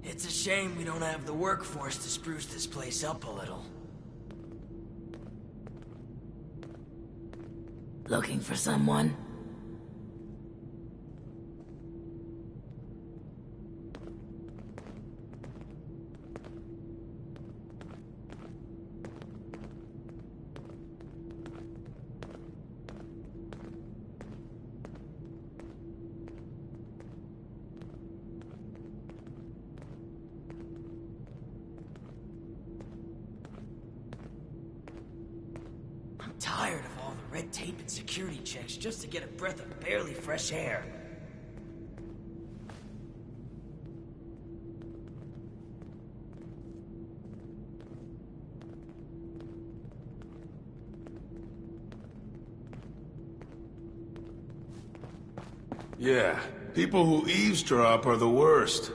It's a shame we don't have the workforce to spruce this place up a little. Looking for someone? Tired of all the red tape and security checks just to get a breath of barely fresh air. Yeah, people who eavesdrop are the worst.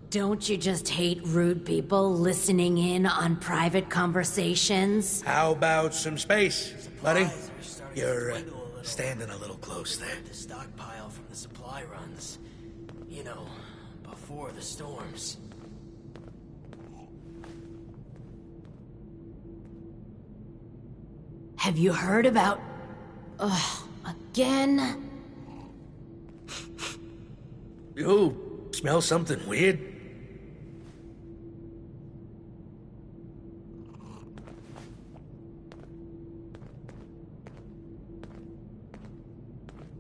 Don't you just hate rude people listening in on private conversations? How about some space, buddy? Supplies are starting to You're dwindle a little. standing a little close there. The stockpile from the supply runs. You know, before the storms. Have you heard about... Ugh, again? You smell something weird?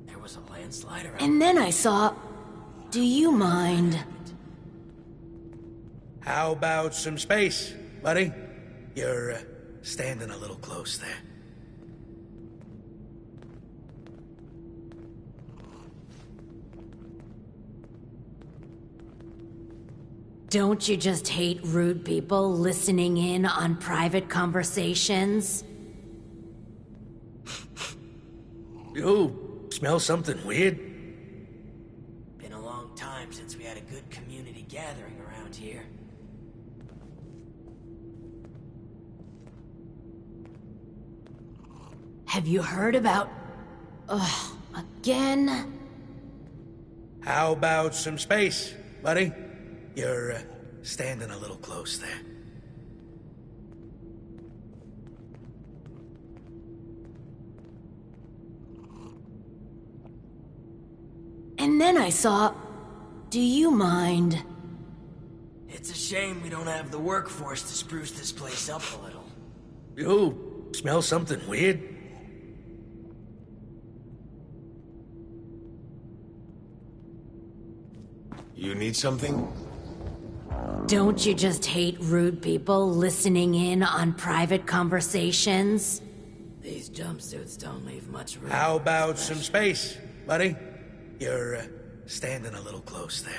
There was a landslide around. And then I saw... Do you mind? How about some space, buddy? You're standing a little close there. Don't you just hate rude people listening in on private conversations? You smell something weird? Been a long time since we had a good community gathering around here. Have you heard about... Ugh, again? How about some space, buddy? You're standing a little close there. And then I saw... Do you mind? It's a shame we don't have the workforce to spruce this place up a little. You smell something weird? You need something? Don't you just hate rude people listening in on private conversations? These jumpsuits don't leave much room. How about some space, buddy? You're standing a little close there.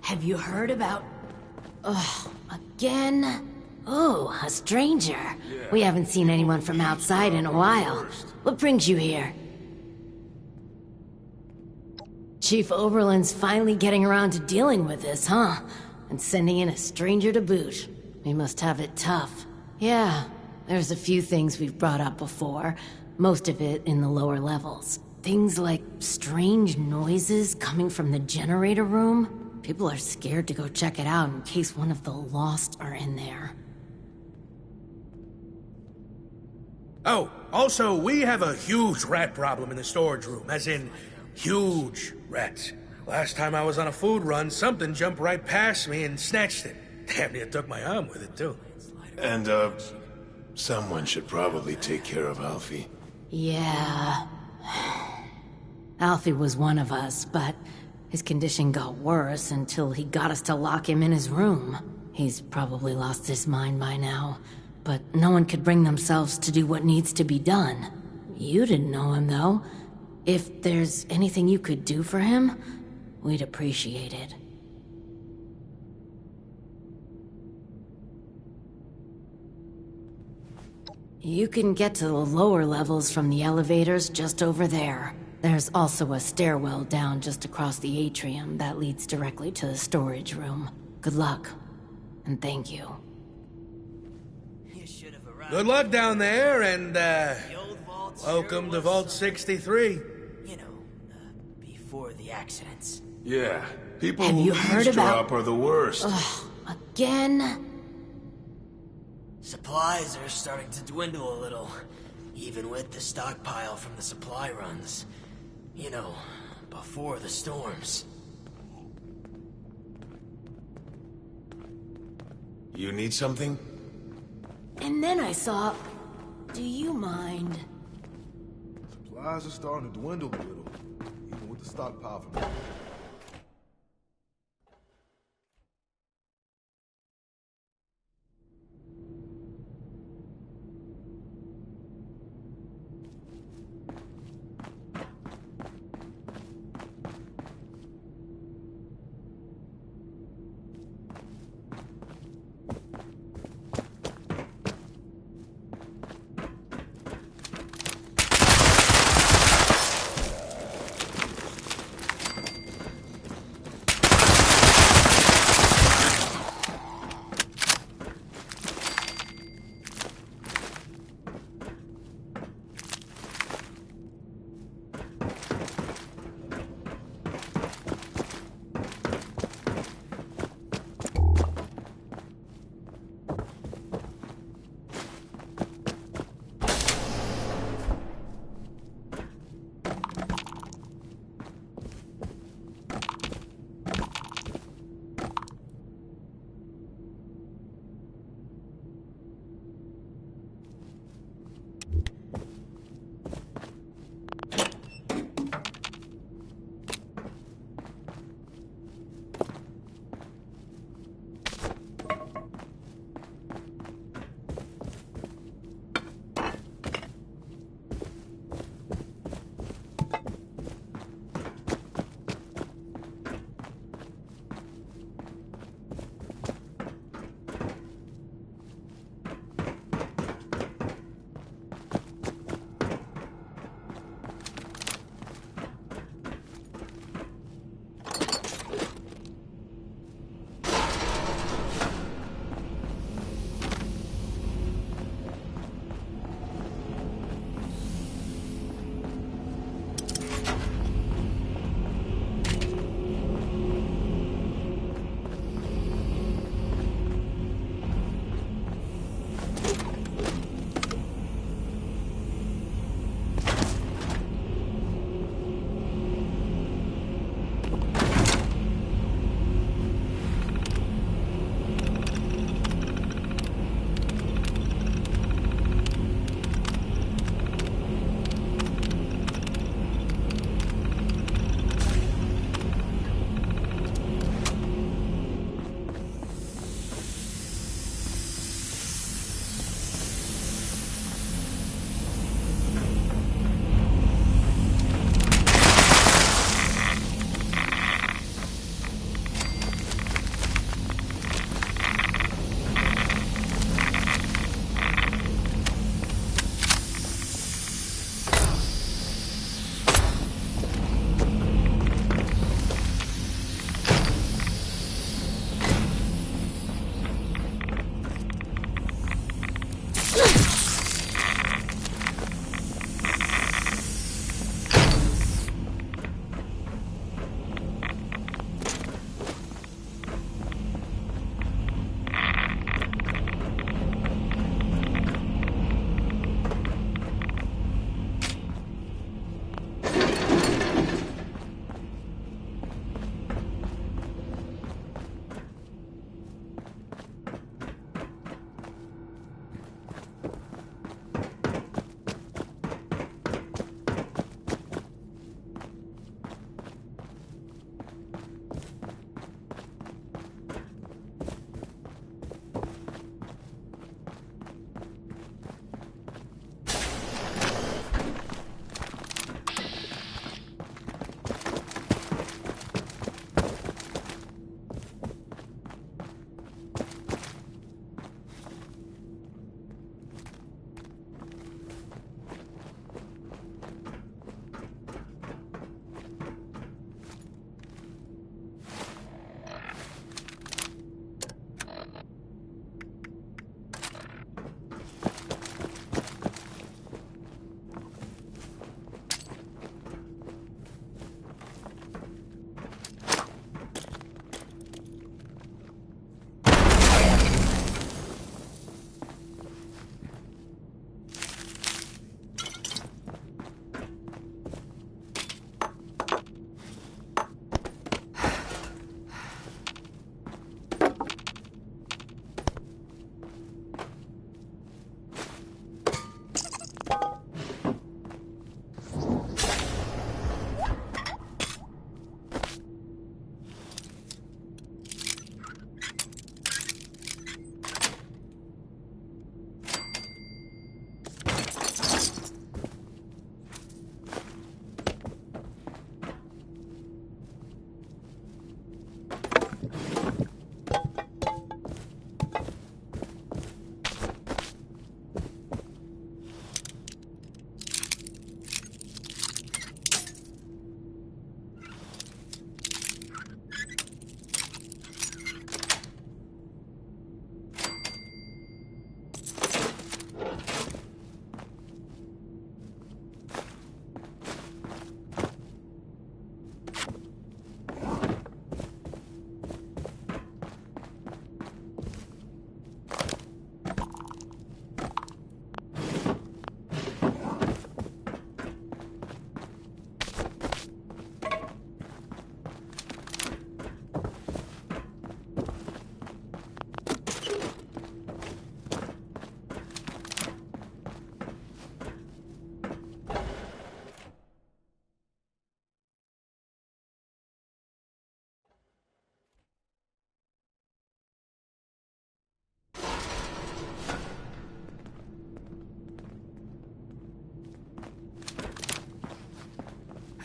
Have you heard about... Ugh, again? Oh, a stranger. We haven't seen anyone from outside in a while. What brings you here? Chief Oberlin's finally getting around to dealing with this, huh? And sending in a stranger to boot. We must have it tough. Yeah, there's a few things we've brought up before. Most of it in the lower levels. Things like strange noises coming from the generator room. People are scared to go check it out in case one of the Lost are in there. Oh, also, we have a huge rat problem in the storage room, as in, huge rats. Last time I was on a food run, something jumped right past me and snatched it. Damn near took my arm with it, too. And, someone should probably take care of Alfie. Yeah... Alfie was one of us, but his condition got worse until he got us to lock him in his room. He's probably lost his mind by now, but no one could bring themselves to do what needs to be done. You didn't know him, though. If there's anything you could do for him, we'd appreciate it. You can get to the lower levels from the elevators just over there. There's also a stairwell down just across the atrium that leads directly to the storage room. Good luck, and thank you. You should have Good luck down there, and, The old vault welcome sure to was Vault something. 63. You know, before the accidents. Yeah, people Have who you heard about- eavesdrop are the worst. Again? Supplies are starting to dwindle a little, even with the stockpile from the supply runs. You know, before the storms. You need something? And then I saw... Do you mind? Supplies are starting to dwindle a little, even with the stockpile from...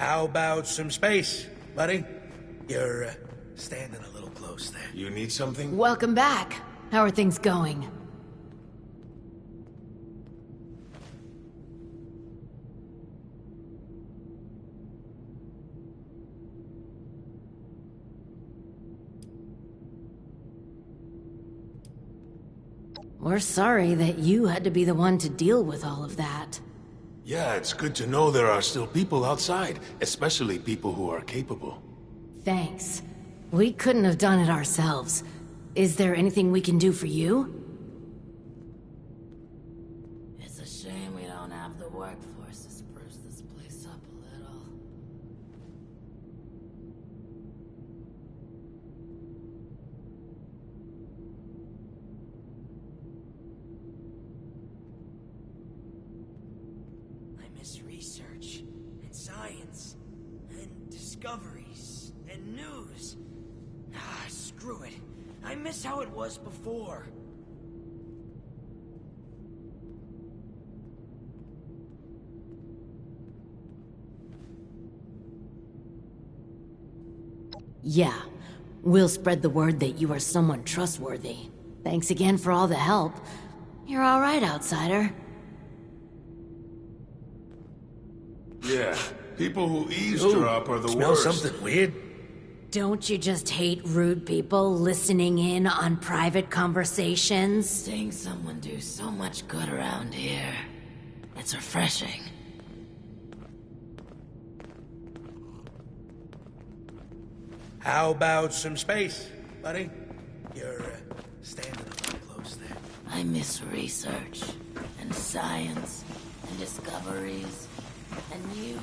How about some space, buddy? You're standing a little close there. You need something? Welcome back. How are things going? We're sorry that you had to be the one to deal with all of that. Yeah, it's good to know there are still people outside, especially people who are capable. Thanks. We couldn't have done it ourselves. Is there anything we can do for you? It's a shame we don't have the workforce to spruce this place up a little. I miss research, and science, and discoveries, and news. Ah, screw it. I miss how it was before. Yeah, we'll spread the word that you are someone trustworthy. Thanks again for all the help. You're all right, outsider. Yeah, people who eavesdrop are the Smell worst. something weird? Don't you just hate rude people listening in on private conversations? Seeing someone do so much good around here. It's refreshing. How about some space, buddy? You're standing a little close there. I miss research, and science, and discoveries, and news.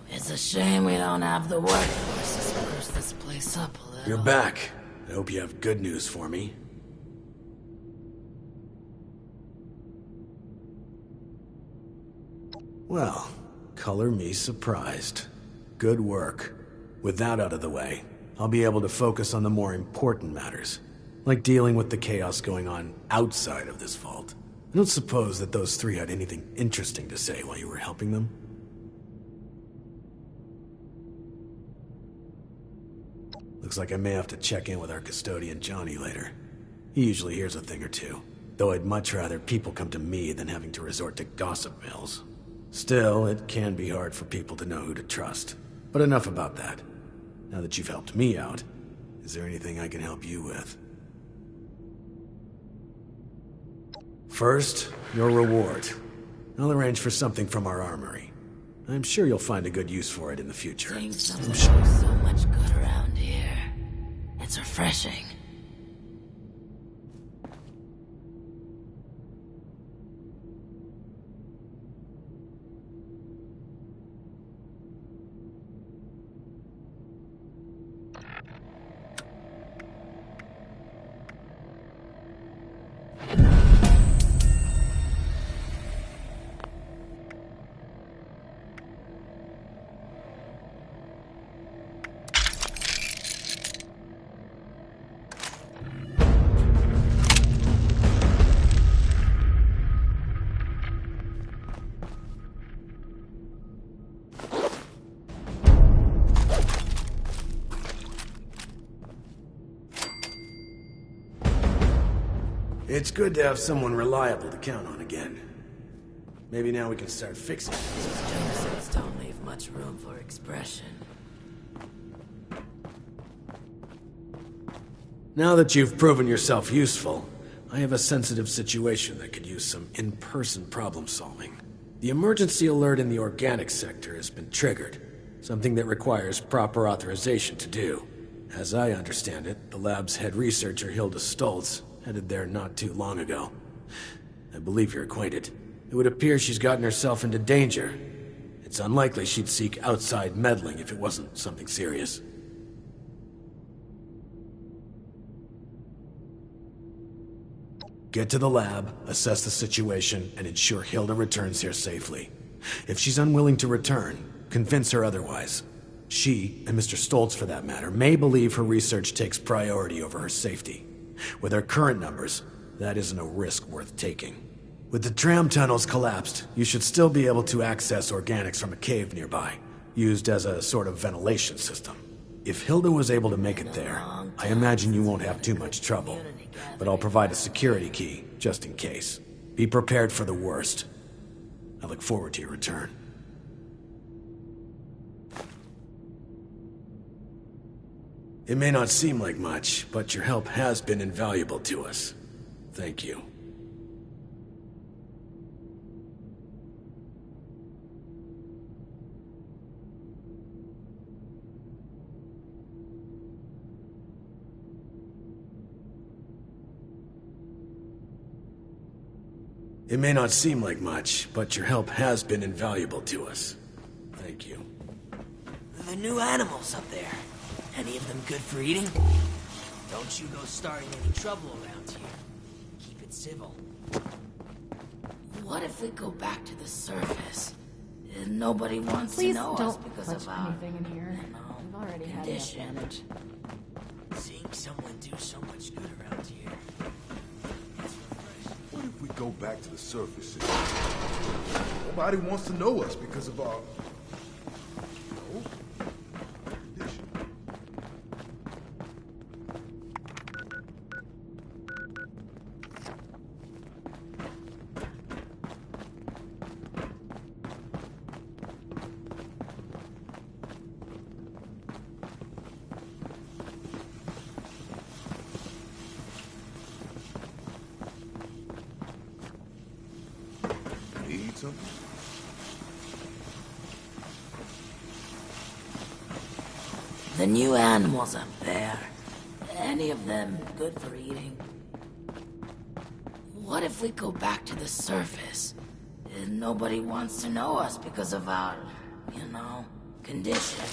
It's a shame we don't have the workforce to spruce this place up a little. You're back. I hope you have good news for me. Well, color me surprised. Good work. With that out of the way, I'll be able to focus on the more important matters, like dealing with the chaos going on outside of this vault. I don't suppose that those three had anything interesting to say while you were helping them? Looks like I may have to check in with our custodian Johnny later. He usually hears a thing or two, though I'd much rather people come to me than having to resort to gossip mills. Still, it can be hard for people to know who to trust. But enough about that. Now that you've helped me out, is there anything I can help you with? First, your reward. I'll arrange for something from our armory. I'm sure you'll find a good use for it in the future. Seeing someone do so much good around here. It's refreshing. It's good to have someone reliable to count on again. Maybe now we can start fixing things. Innocents don't leave much room for expression. Now that you've proven yourself useful, I have a sensitive situation that could use some in-person problem solving. The emergency alert in the organic sector has been triggered, something that requires proper authorization to do. As I understand it, the lab's head researcher Hilda Stoltz headed there not too long ago. I believe you're acquainted. It would appear she's gotten herself into danger. It's unlikely she'd seek outside meddling if it wasn't something serious. Get to the lab, assess the situation, and ensure Hilda returns here safely. If she's unwilling to return, convince her otherwise. She, and Mr. Stoltz for that matter, may believe her research takes priority over her safety. With her current numbers, that isn't a risk worth taking. With the tram tunnels collapsed, you should still be able to access organics from a cave nearby, used as a sort of ventilation system. If Hilda was able to make it there, I imagine you won't have too much trouble. But I'll provide a security key, just in case. Be prepared for the worst. I look forward to your return. It may not seem like much, but your help has been invaluable to us. Thank you. It may not seem like much, but your help has been invaluable to us. Thank you. The new animals up there. Any of them good for eating? Don't you go starting any trouble around here. Keep it civil. What if we go back to the surface? Nobody wants to know us because of our anything in here. We've already had enough condition. damage. Seeing someone do so much good around here. It's refreshing. What if we go back to the surface? Nobody wants to know us because of our... No? Condition. Need something? The new animals up there. Any of them good for eating? What if we go back to the surface? Nobody wants to know us because of our, condition.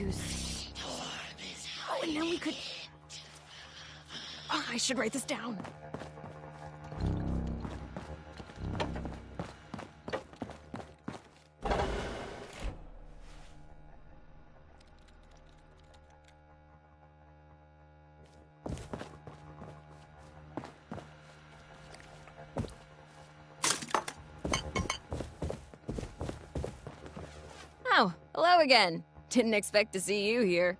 use... Oh, and then we could... Oh, I should write this down. Oh, hello again. Didn't expect to see you here.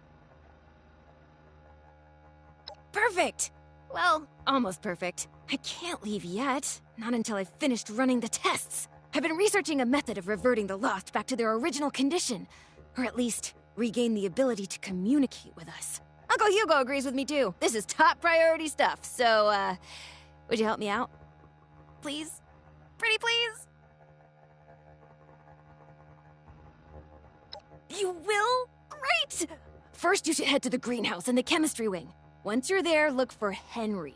Perfect! Well, almost perfect. I can't leave yet. Not until I've finished running the tests. I've been researching a method of reverting the Lost back to their original condition. Or at least, regain the ability to communicate with us. Uncle Hugo agrees with me too. This is top priority stuff, so, would you help me out? Please? Pretty please? You will? Great! First, you should head to the greenhouse in the chemistry wing. Once you're there, look for Henry.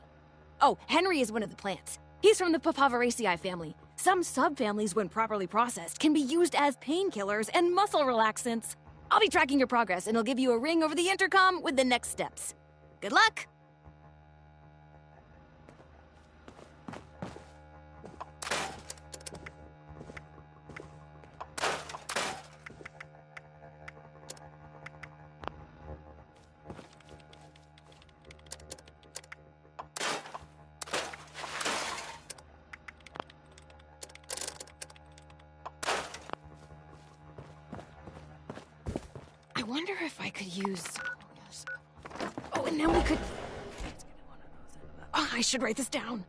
Oh, Henry is one of the plants. He's from the Papaveraceae family. Some subfamilies, when properly processed, can be used as painkillers and muscle relaxants. I'll be tracking your progress, and I'll give you a ring over the intercom with the next steps. Good luck! I wonder if I could use... Oh, and then we could... Oh, I should write this down.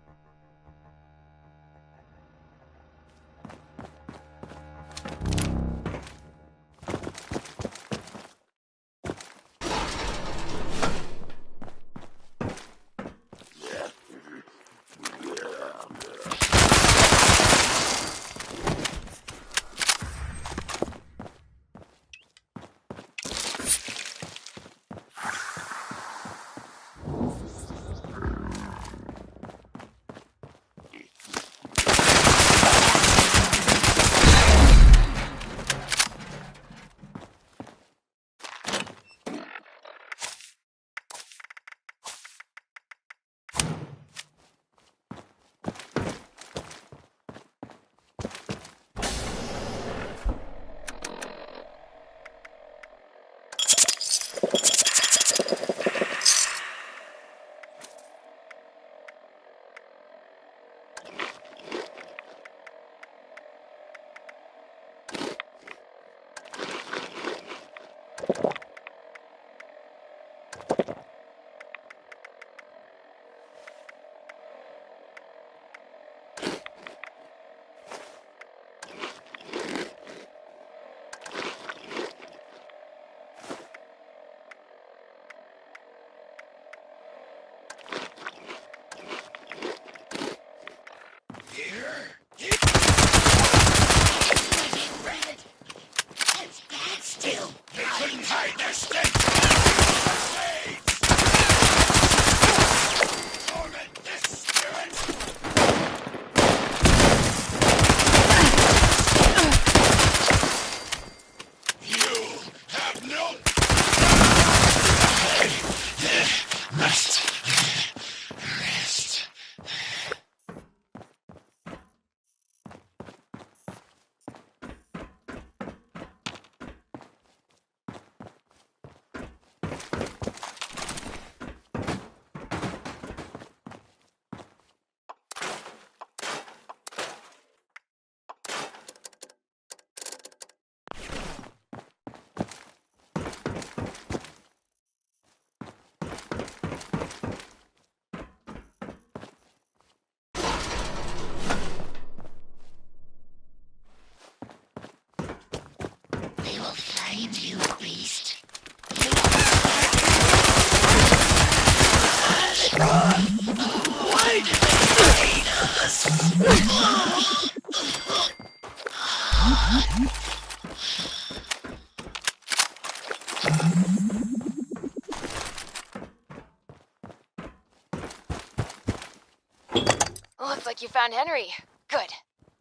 Looks like you found Henry. Good.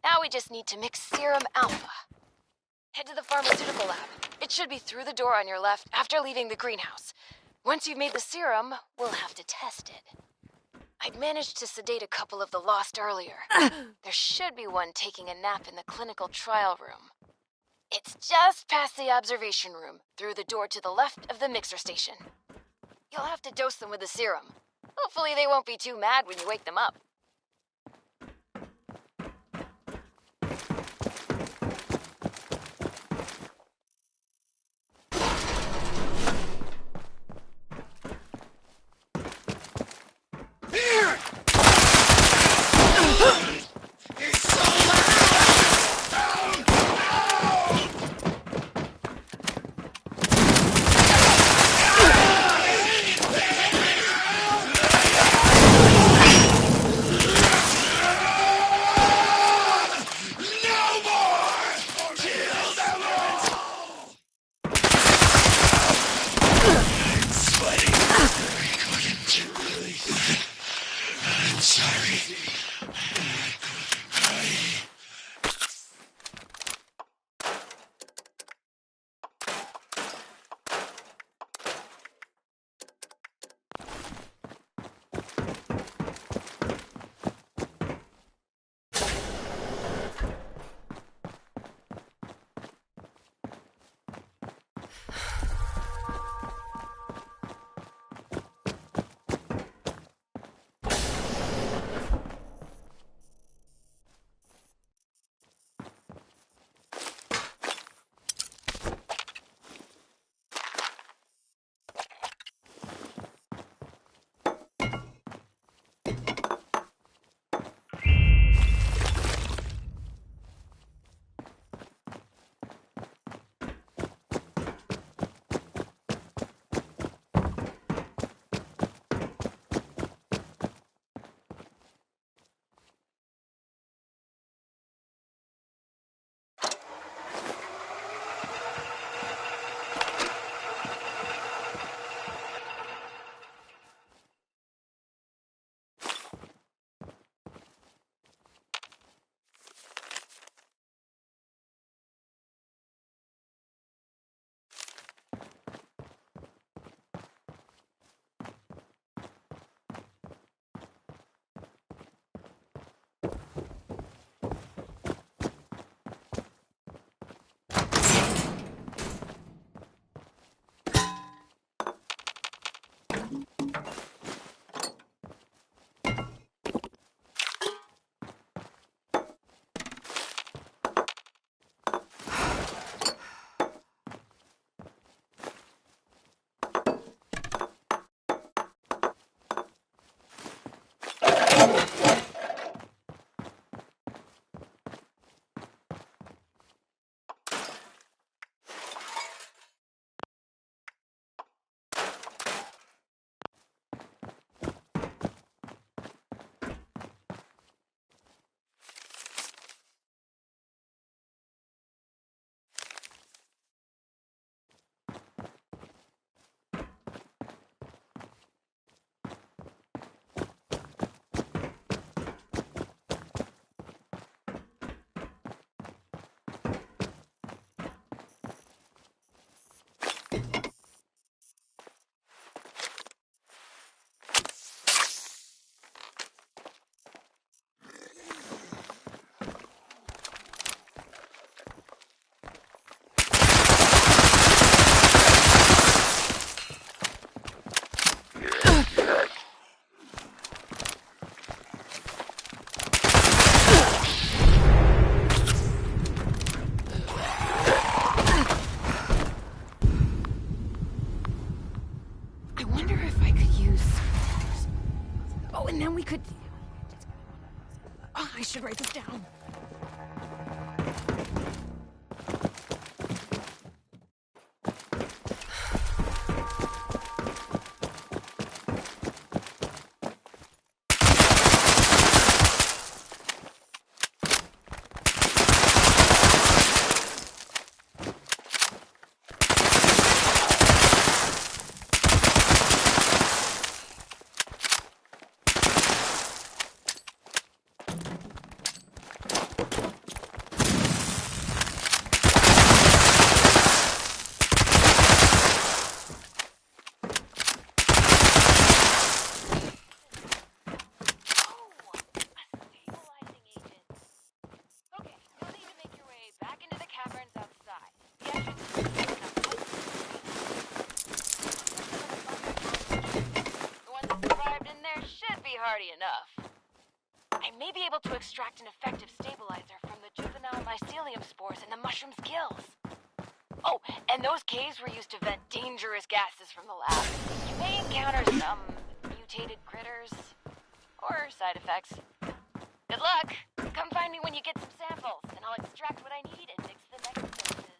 Now we just need to mix Serum Alpha. Head to the pharmaceutical lab. It should be through the door on your left after leaving the greenhouse. Once you've made the serum, we'll have to test it. I'd managed to sedate a couple of the lost earlier. There should be one taking a nap in the clinical trial room. It's just past the observation room, through the door to the left of the mixer station. You'll have to dose them with the serum. Hopefully they won't be too mad when you wake them up. I should write this down. already enough. I may be able to extract an effective stabilizer from the juvenile mycelium spores in the mushroom's gills. Oh, and those caves were used to vent dangerous gases from the lab. You may encounter some mutated critters or side effects. Good luck! Come find me when you get some samples, and I'll extract what I need and mix the next doses.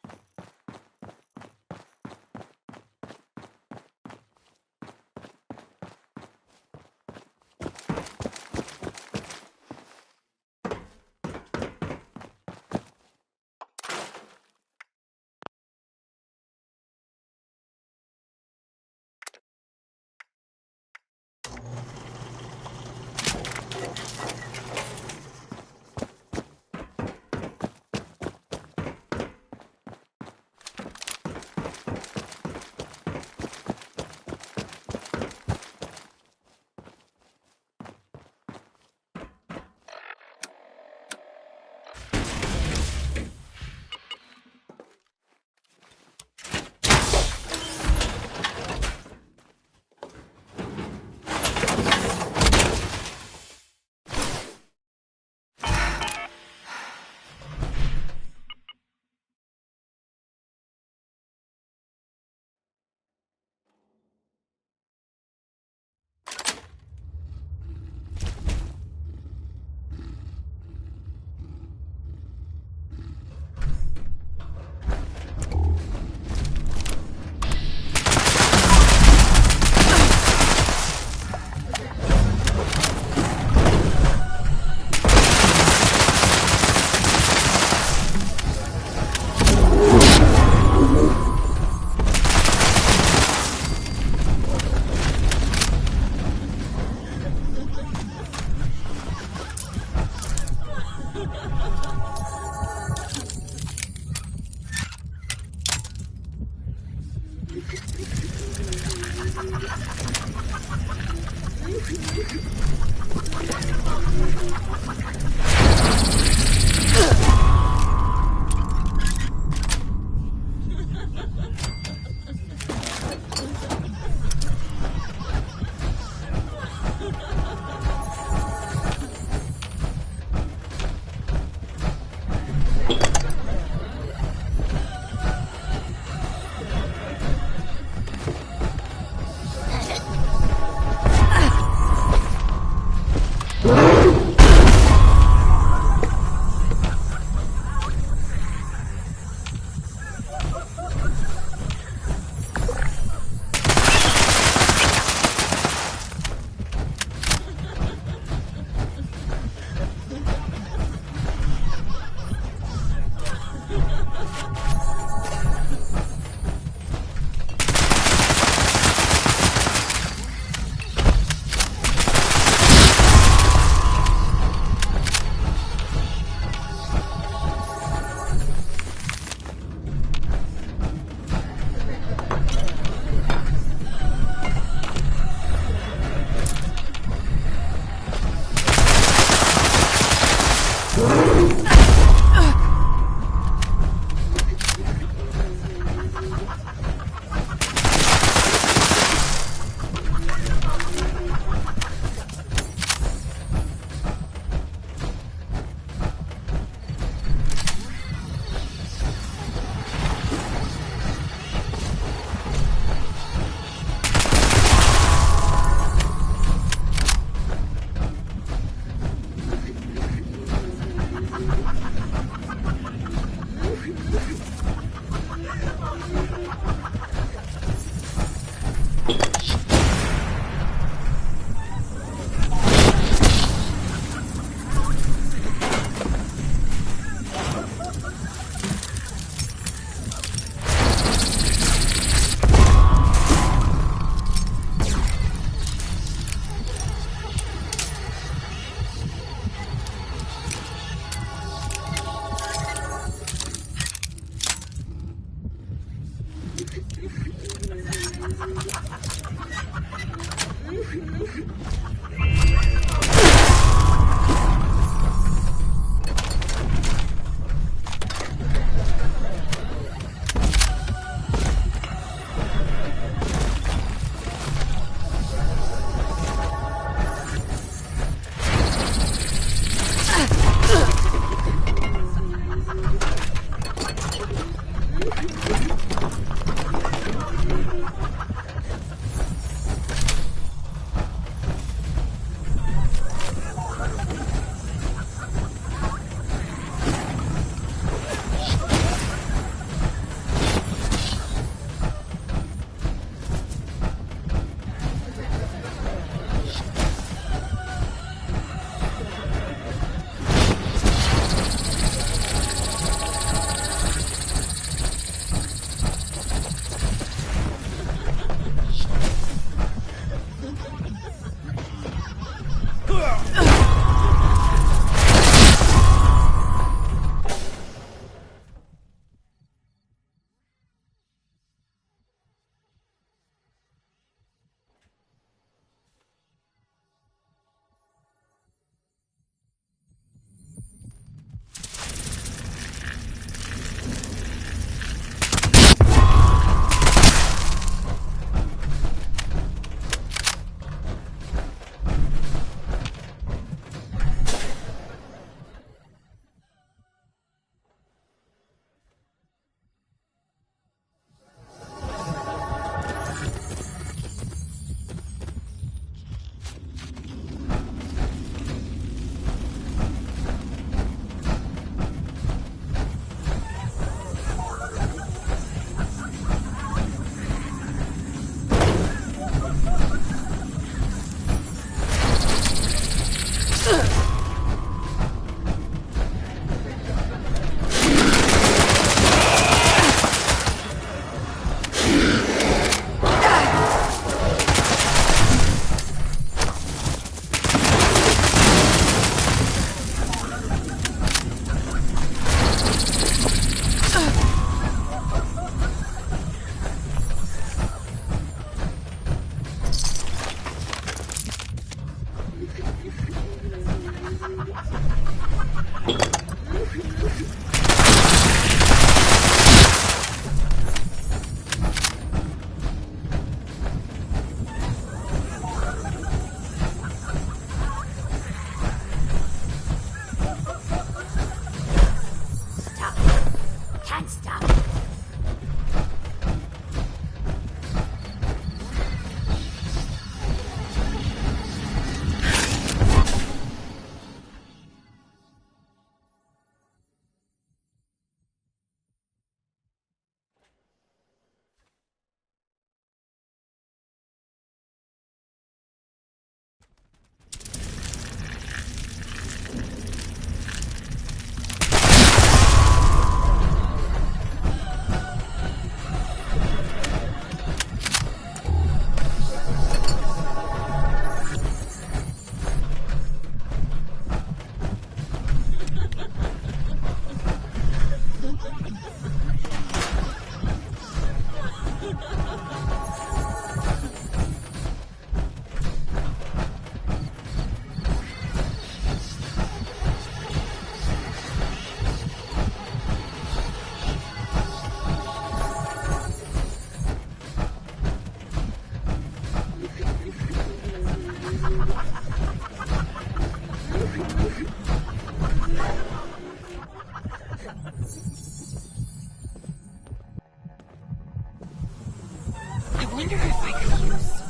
wonder if I could use...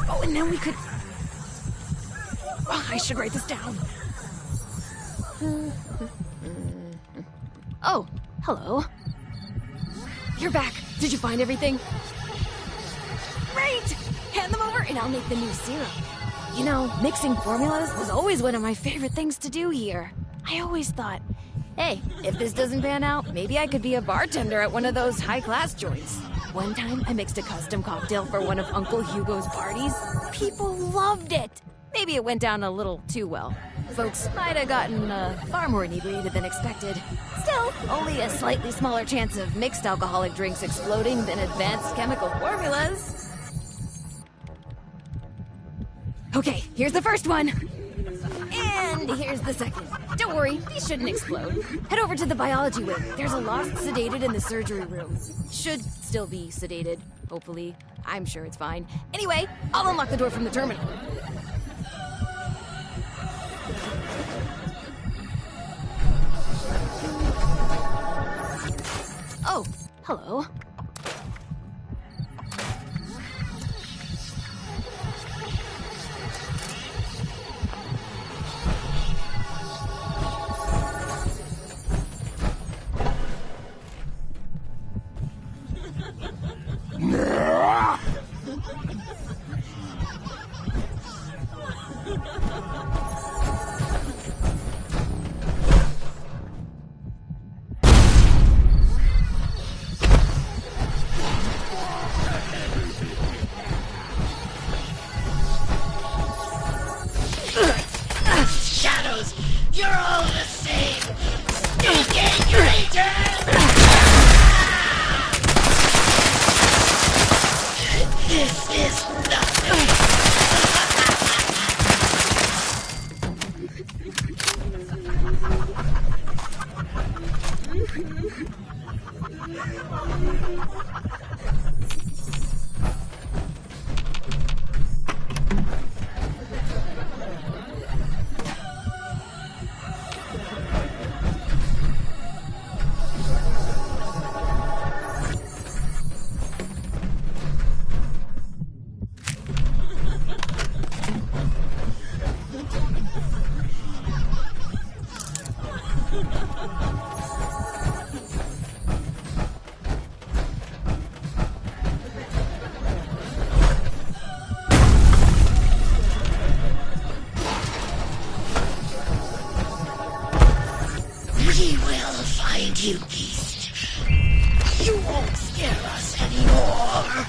Oh, and then we could... Oh, I should write this down. Oh, hello. You're back. Did you find everything? Great! Hand them over and I'll make the new syrup. You know, mixing formulas was always one of my favorite things to do here. I always thought, hey, if this doesn't pan out, maybe I could be a bartender at one of those high-class joints. One time, I mixed a custom cocktail for one of Uncle Hugo's parties. People loved it. Maybe it went down a little too well. Folks might have gotten far more inebriated than expected. Still, only a slightly smaller chance of mixed alcoholic drinks exploding than advanced chemical formulas. Okay, here's the first one. And here's the second. Don't worry, these shouldn't explode. Head over to the biology wing. There's a lost sedated in the surgery room. Should still be sedated, hopefully. I'm sure it's fine. Anyway, I'll unlock the door from the terminal. Oh, hello. Shadows, you're all the same. Sneaking traitors! This is nothing. We will find you, Beast. You won't scare us anymore.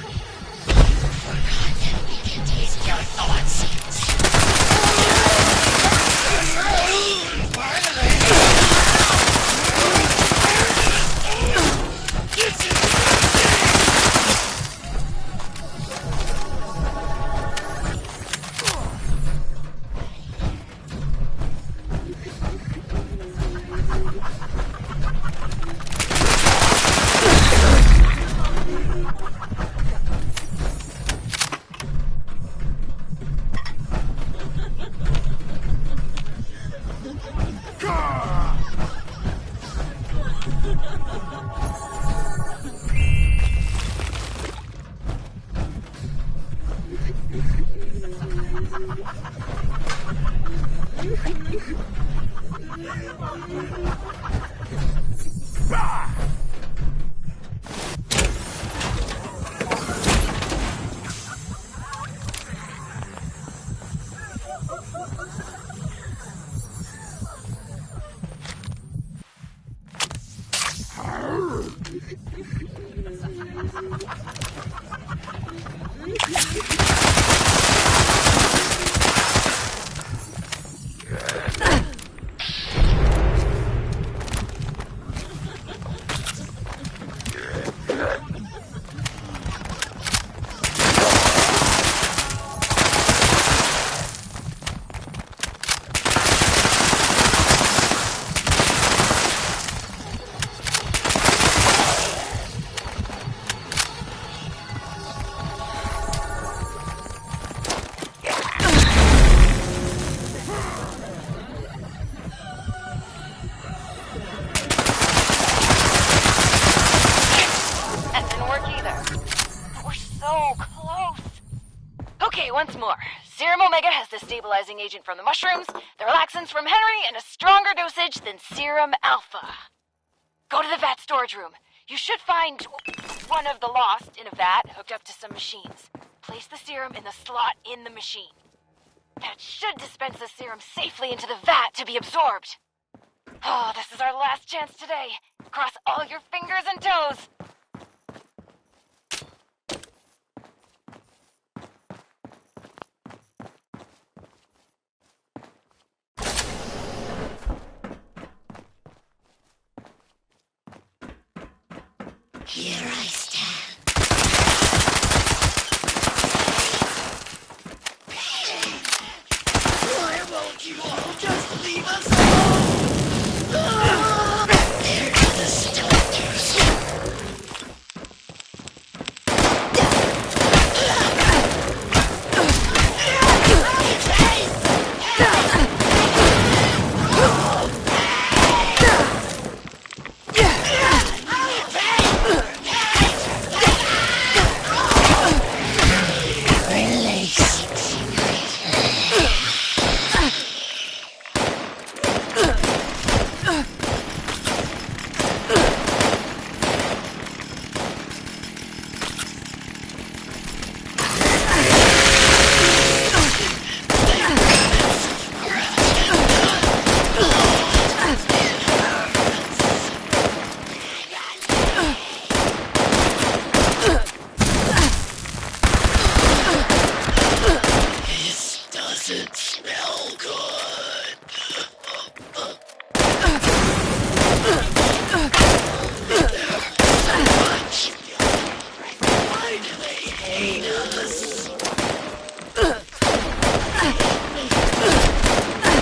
You've forgotten we can taste your thoughts. once more. Serum Omega has the stabilizing agent from the mushrooms, the relaxants from Henry, and a stronger dosage than Serum Alpha. Go to the vat storage room. You should find one of the Lost in a vat hooked up to some machines. Place the serum in the slot in the machine. That should dispense the serum safely into the vat to be absorbed. Oh, this is our last chance today. Cross all your fingers and toes. Here I stand. Why won't you all just leave us alone? There to the stoners. Doesn't smell good. So much. Why do they hate us?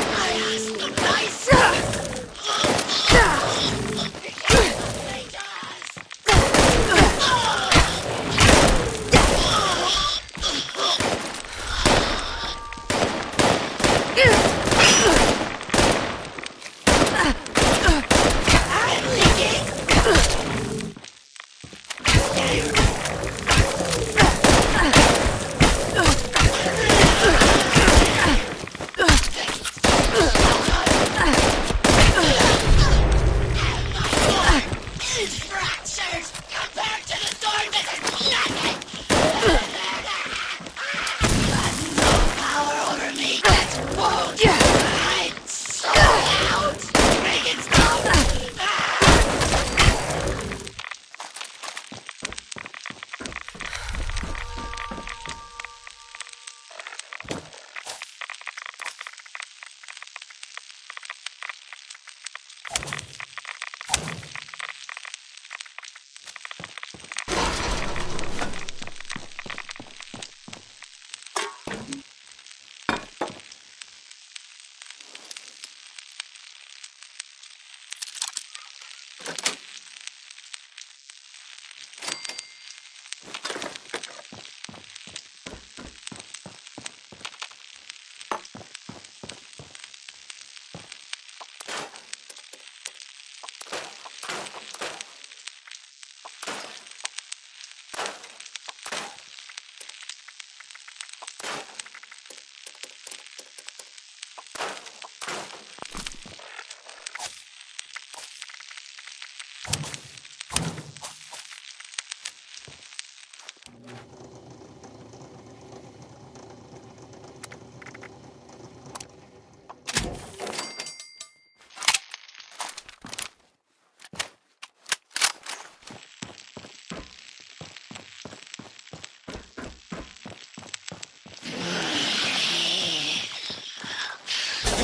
I asked them nicely.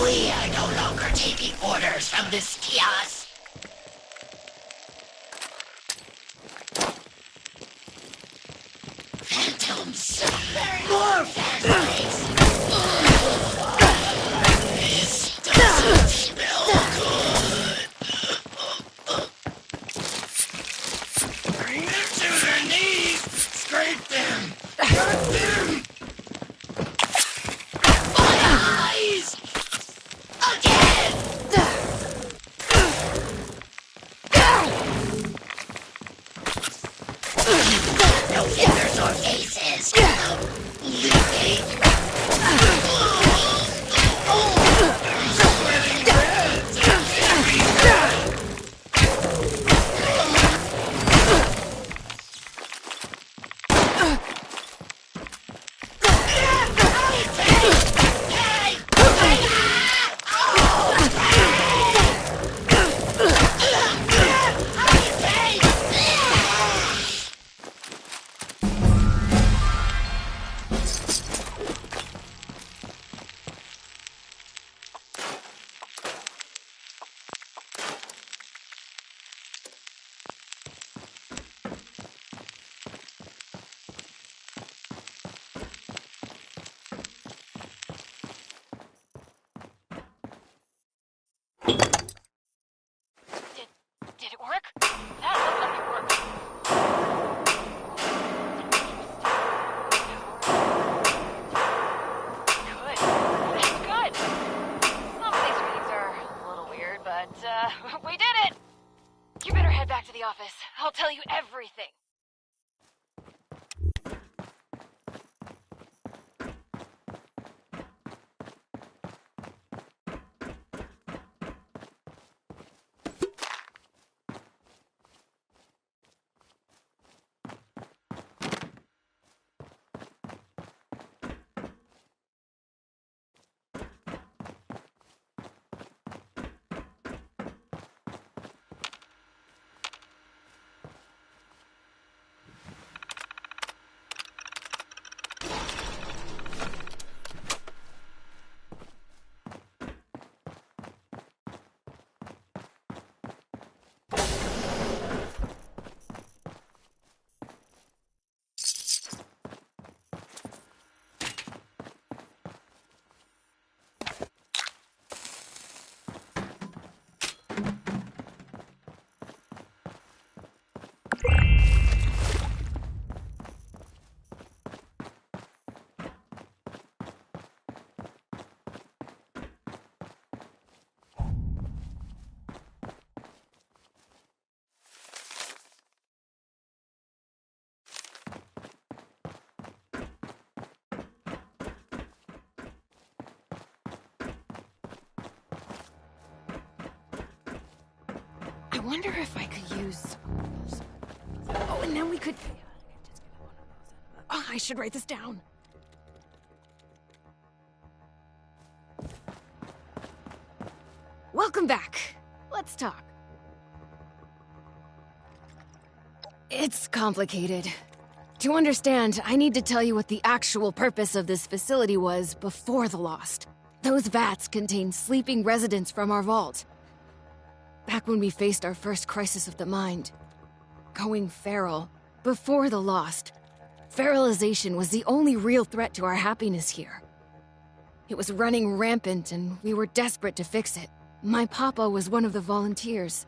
We are no longer taking orders from this kiosk. Phantoms! More phantoms! This doesn't smell good. Bring them to their knees! Scrape them! Cut them! My eyes! Again! No fingers or faces. Did it work? That looks like it worked. Good. That's good. Some of these readings are a little weird, but, we did it! You better head back to the office. I'll tell you everything. I wonder if I could use... Oh, and then we could... Oh, I should write this down. Welcome back. Let's talk. It's complicated. To understand, I need to tell you what the actual purpose of this facility was before the Lost. Those vats contain sleeping residents from our vault. Back when we faced our first crisis of the mind. Going feral. Before the Lost. Feralization was the only real threat to our happiness here. It was running rampant and we were desperate to fix it. My papa was one of the volunteers.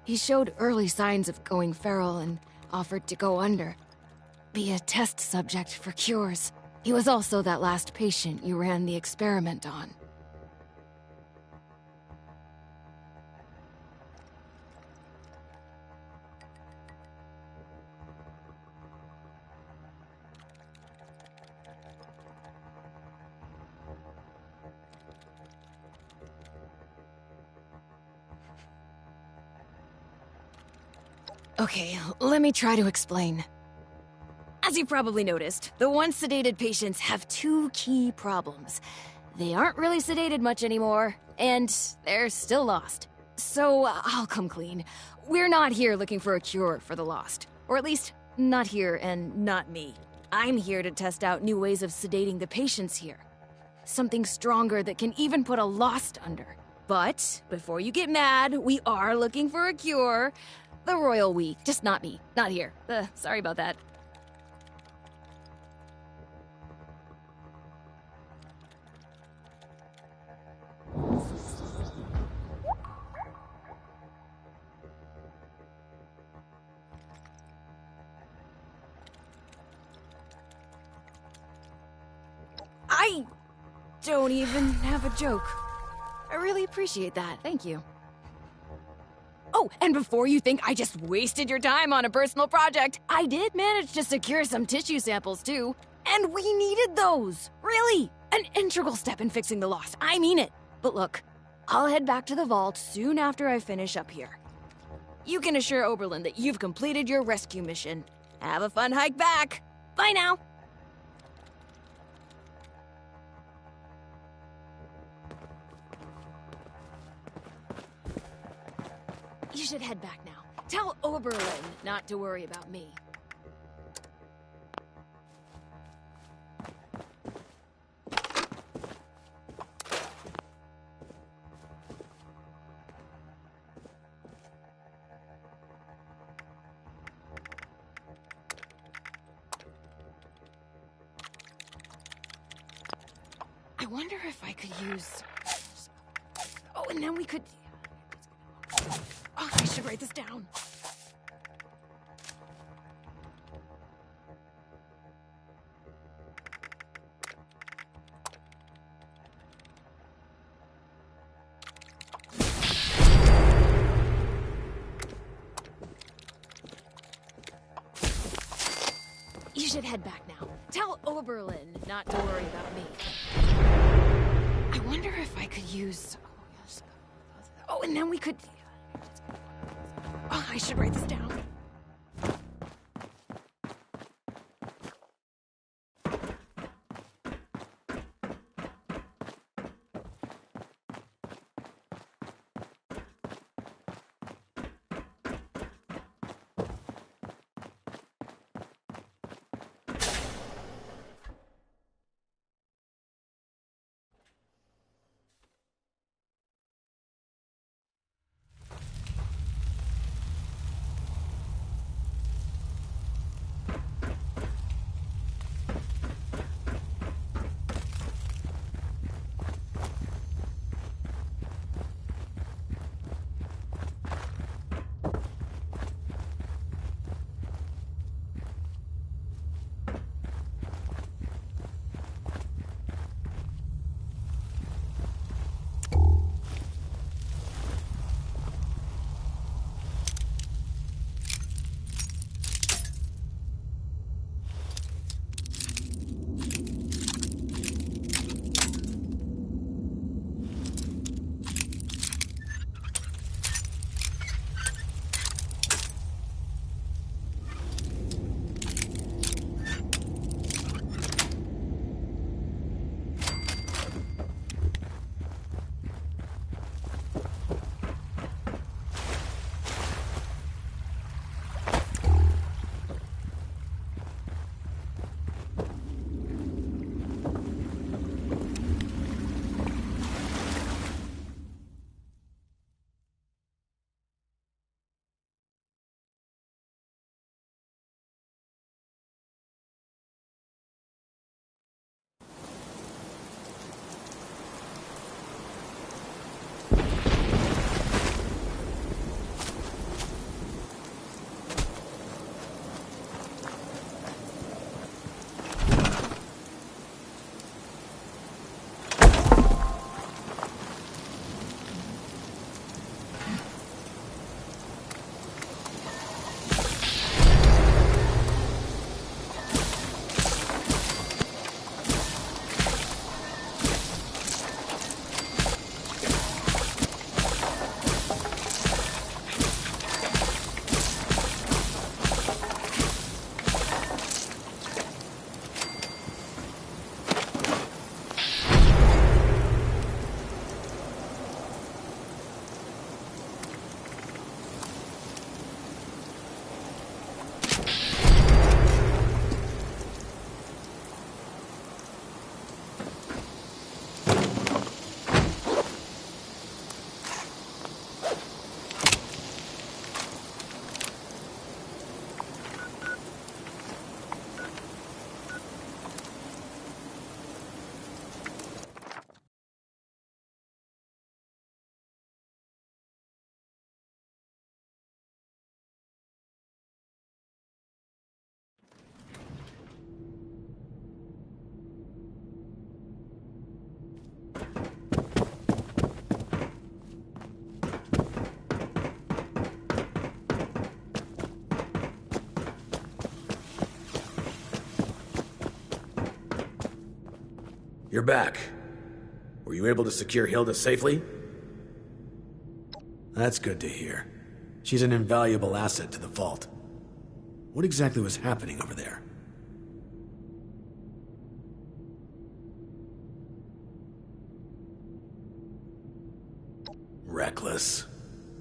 He showed early signs of going feral and offered to go under. Be a test subject for cures. He was also that last patient you ran the experiment on. Okay, let me try to explain. As you probably noticed, the once sedated patients have two key problems. They aren't really sedated much anymore, and they're still lost. So, I'll come clean. We're not here looking for a cure for the Lost. Or at least, not here and not me. I'm here to test out new ways of sedating the patients here. Something stronger that can even put a Lost under. But, before you get mad, we are looking for a cure. The royal we, just not me, not here. Sorry about that. I don't even have a joke. I really appreciate that, thank you. Oh, and before you think I just wasted your time on a personal project, I did manage to secure some tissue samples too. And we needed those! Really! An integral step in fixing the Lost, I mean it! But look, I'll head back to the vault soon after I finish up here. You can assure Oberlin that you've completed your rescue mission. Have a fun hike back! Bye now! You should head back now. Tell Oberlin not to worry about me. I wonder if I could use... Oh, and then we could... Oh, I should write this down. You should head back now. Tell Oberlin not to worry about me. I wonder if I could use... Oh, and then we could... Oh, I should write this down. You're back. Were you able to secure Hilda safely? That's good to hear. She's an invaluable asset to the vault. What exactly was happening over there? Reckless.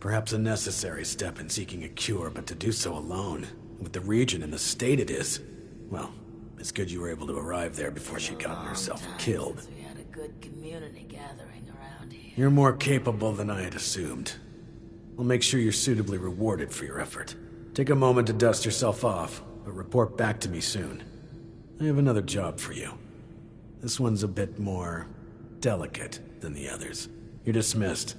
Perhaps a necessary step in seeking a cure, but to do so alone, with the region in the state it is, well, it's good you were able to arrive there before she'd gotten herself killed. We had a good community gathering around here. You're more capable than I had assumed. I'll make sure you're suitably rewarded for your effort. Take a moment to dust yourself off, but report back to me soon. I have another job for you. This one's a bit more delicate than the others. You're dismissed.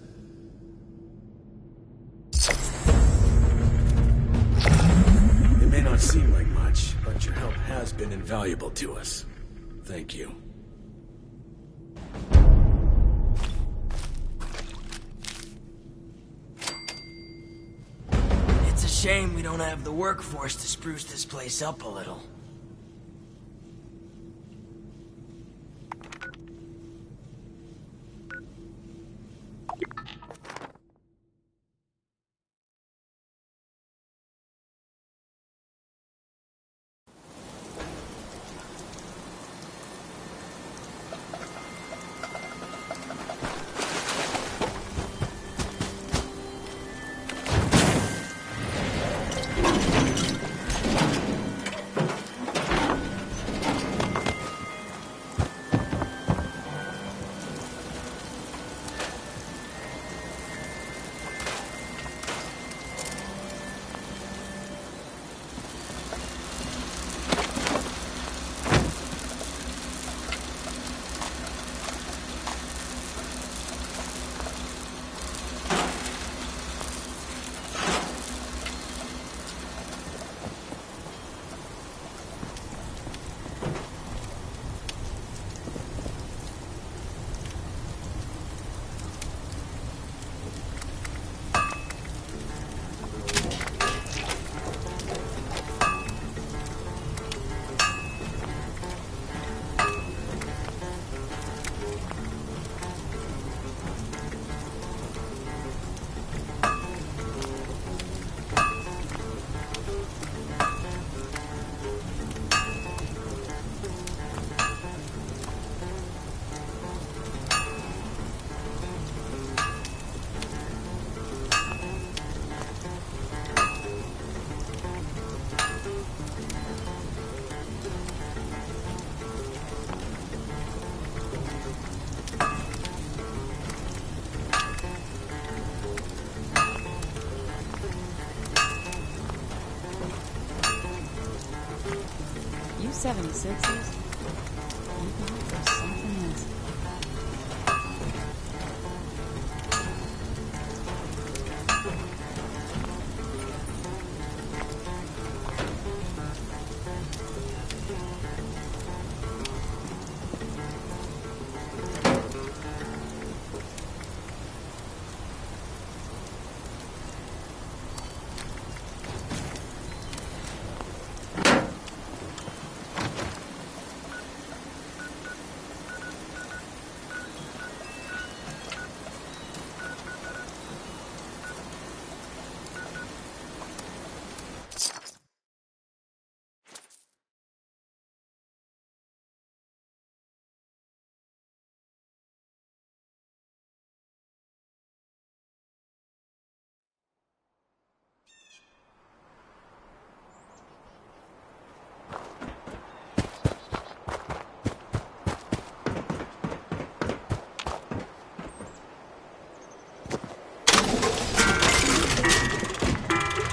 It may not seem like much, but your help has been invaluable to us. Thank you. It's a shame we don't have the workforce to spruce this place up a little. U-76s? There's something else.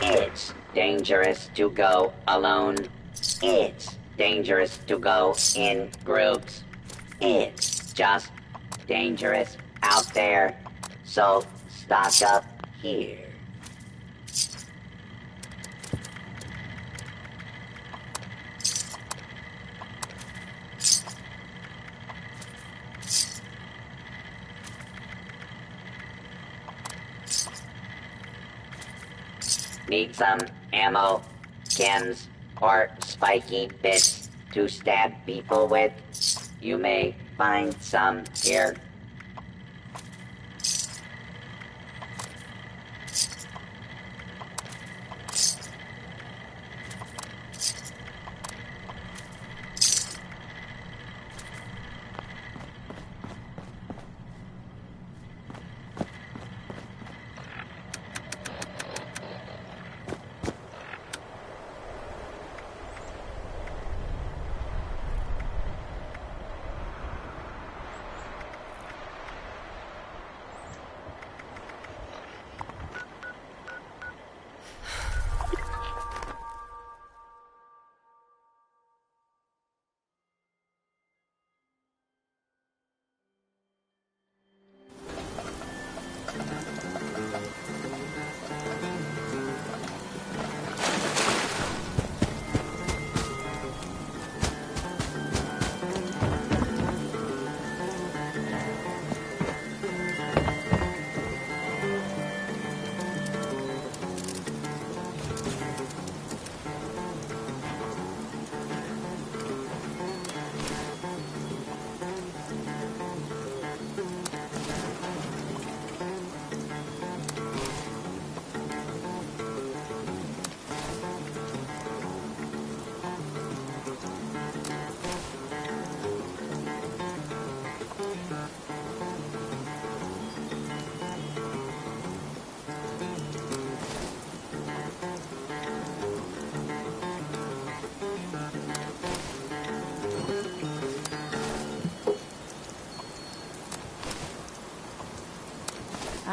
It's dangerous to go alone. It's dangerous to go in groups. It's just dangerous out there. So stock up here. Need some ammo, chems, or spiky bits to stab people with? You may find some here?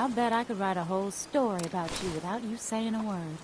I'll bet I could write a whole story about you without you saying a word.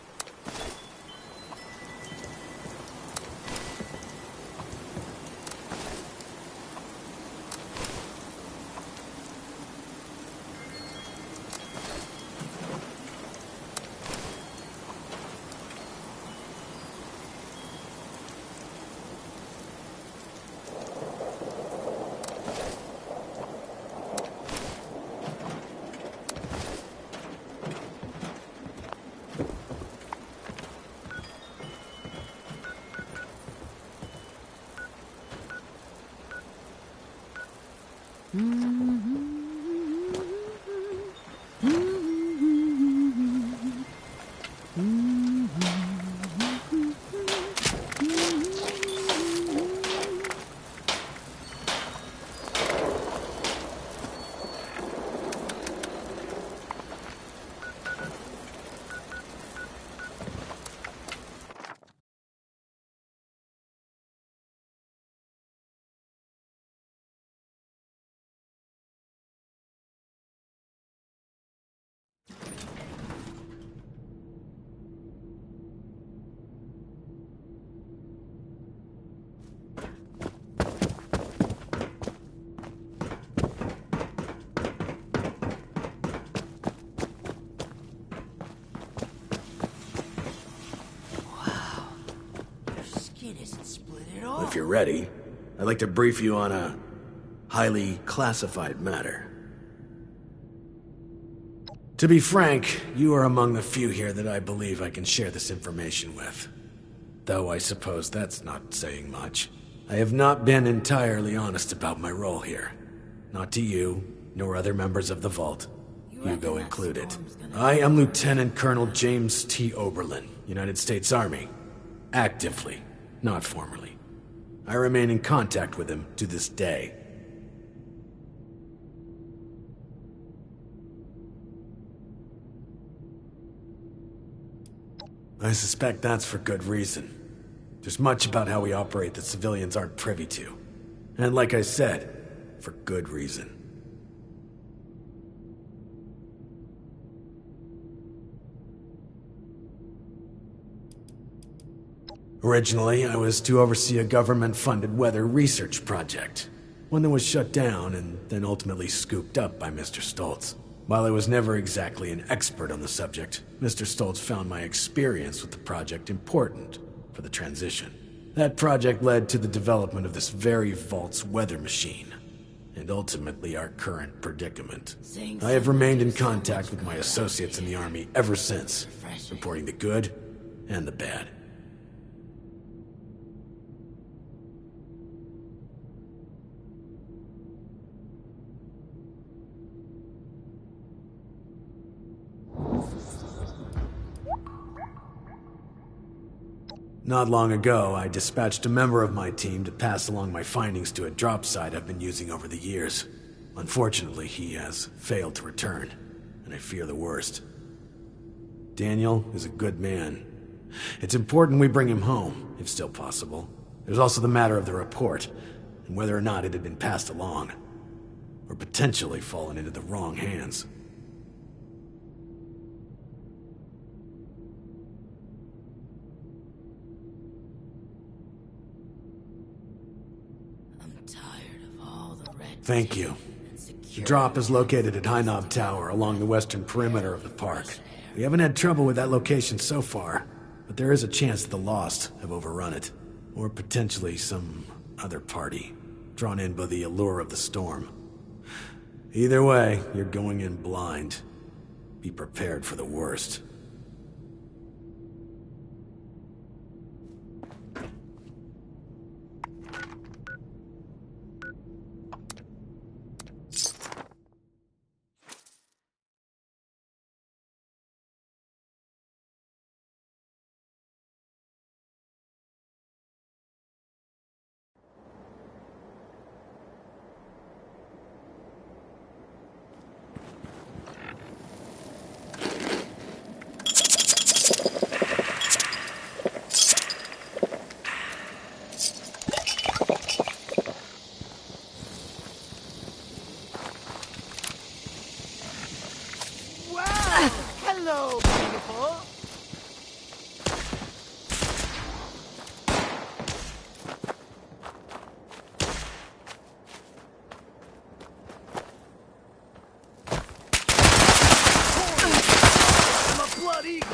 If you're ready, I'd like to brief you on a highly classified matter. To be frank, you are among the few here that I believe I can share this information with. Though I suppose that's not saying much. I have not been entirely honest about my role here. Not to you, nor other members of the Vault, Hugo included. I am Lieutenant Colonel James T. Oberlin, United States Army. Actively, not formally. I remain in contact with him to this day. I suspect that's for good reason. There's much about how we operate that civilians aren't privy to. And like I said, for good reason. Originally, I was to oversee a government-funded weather research project. One that was shut down and then ultimately scooped up by Mr. Stoltz. While I was never exactly an expert on the subject, Mr. Stoltz found my experience with the project important for the transition. That project led to the development of this very Vault's weather machine, and ultimately our current predicament. I have remained in contact with my associates in the Army ever since, reporting the good and the bad. Not long ago, I dispatched a member of my team to pass along my findings to a drop site I've been using over the years. Unfortunately, he has failed to return, and I fear the worst. Daniel is a good man. It's important we bring him home, if still possible. There's also the matter of the report, and whether or not it had been passed along, or potentially fallen into the wrong hands. Thank you. The drop is located at High Knob Tower along the western perimeter of the park. We haven't had trouble with that location so far, but there is a chance that the Lost have overrun it. Or potentially some other party, drawn in by the allure of the storm. Either way, you're going in blind. Be prepared for the worst. Hello, beautiful. I'm a blood eagle.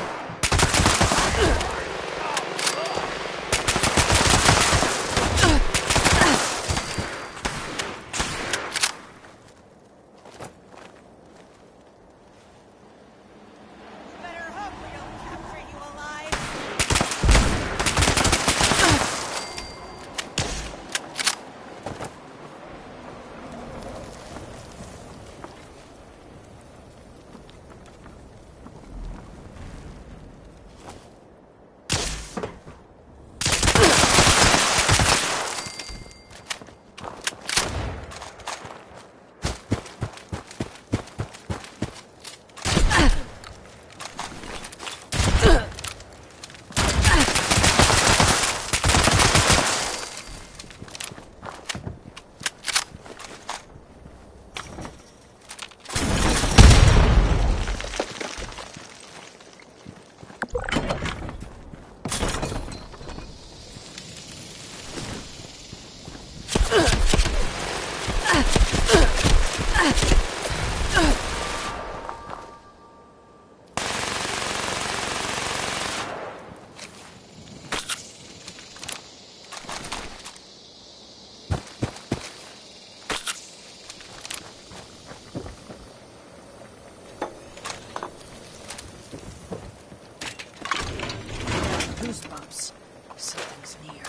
Goosebumps. Something's near.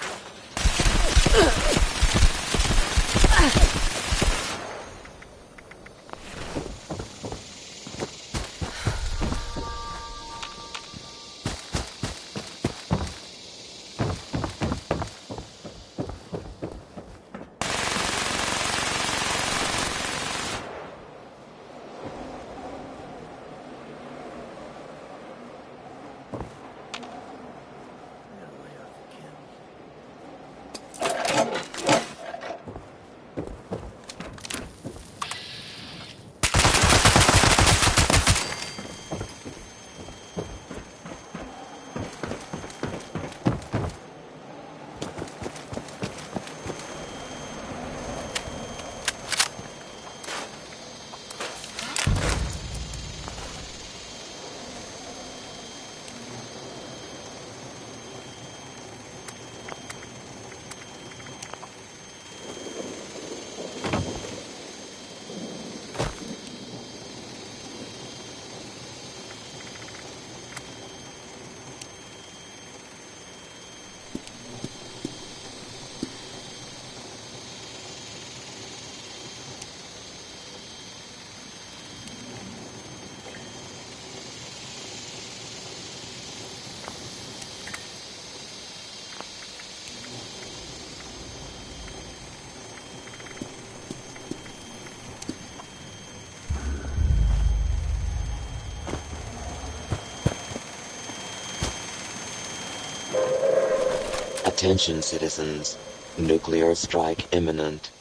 Attention citizens. Nuclear strike imminent.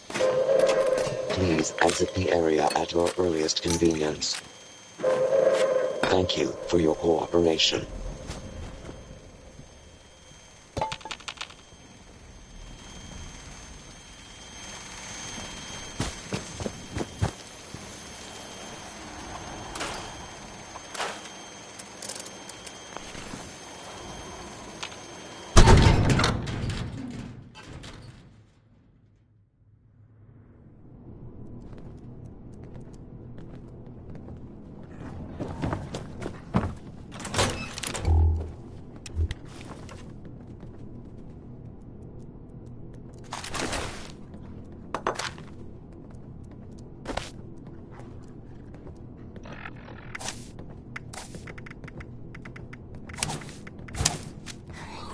Please exit the area at your earliest convenience. Thank you for your cooperation.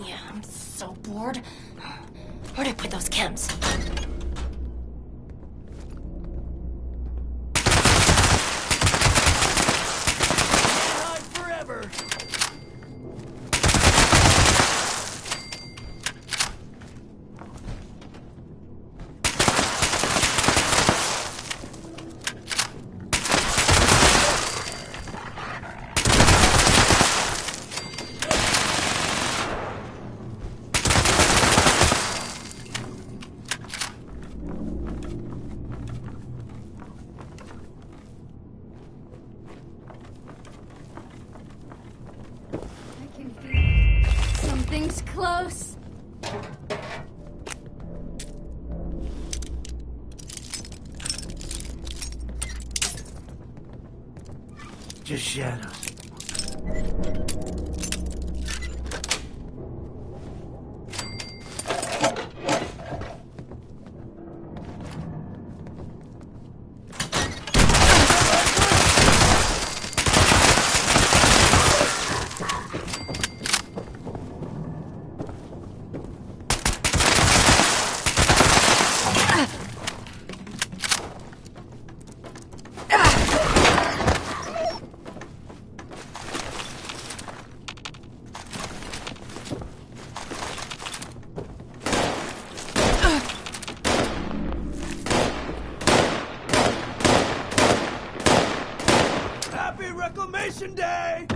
Yeah, I'm so bored. Where'd I put those chems? Not forever. Something's close. Just shadows. Happy Reclamation Day!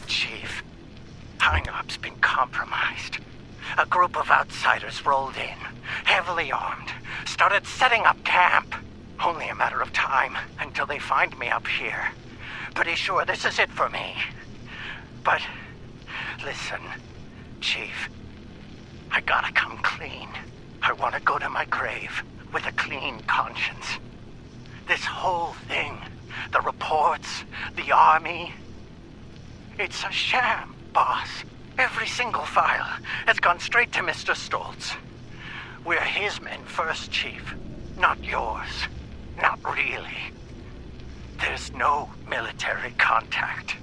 Chief, Hang-Up's been compromised. A group of outsiders rolled in, heavily armed, started setting up camp. Only a matter of time until they find me up here. Pretty sure this is it for me. But, listen, Chief, I gotta come clean. I want to go to my grave with a clean conscience. This whole thing, the reports, the army, it's a sham, boss. Every single file has gone straight to Mr. Stoltz. We're his men first, Chief, not yours. Not really. There's no military contact.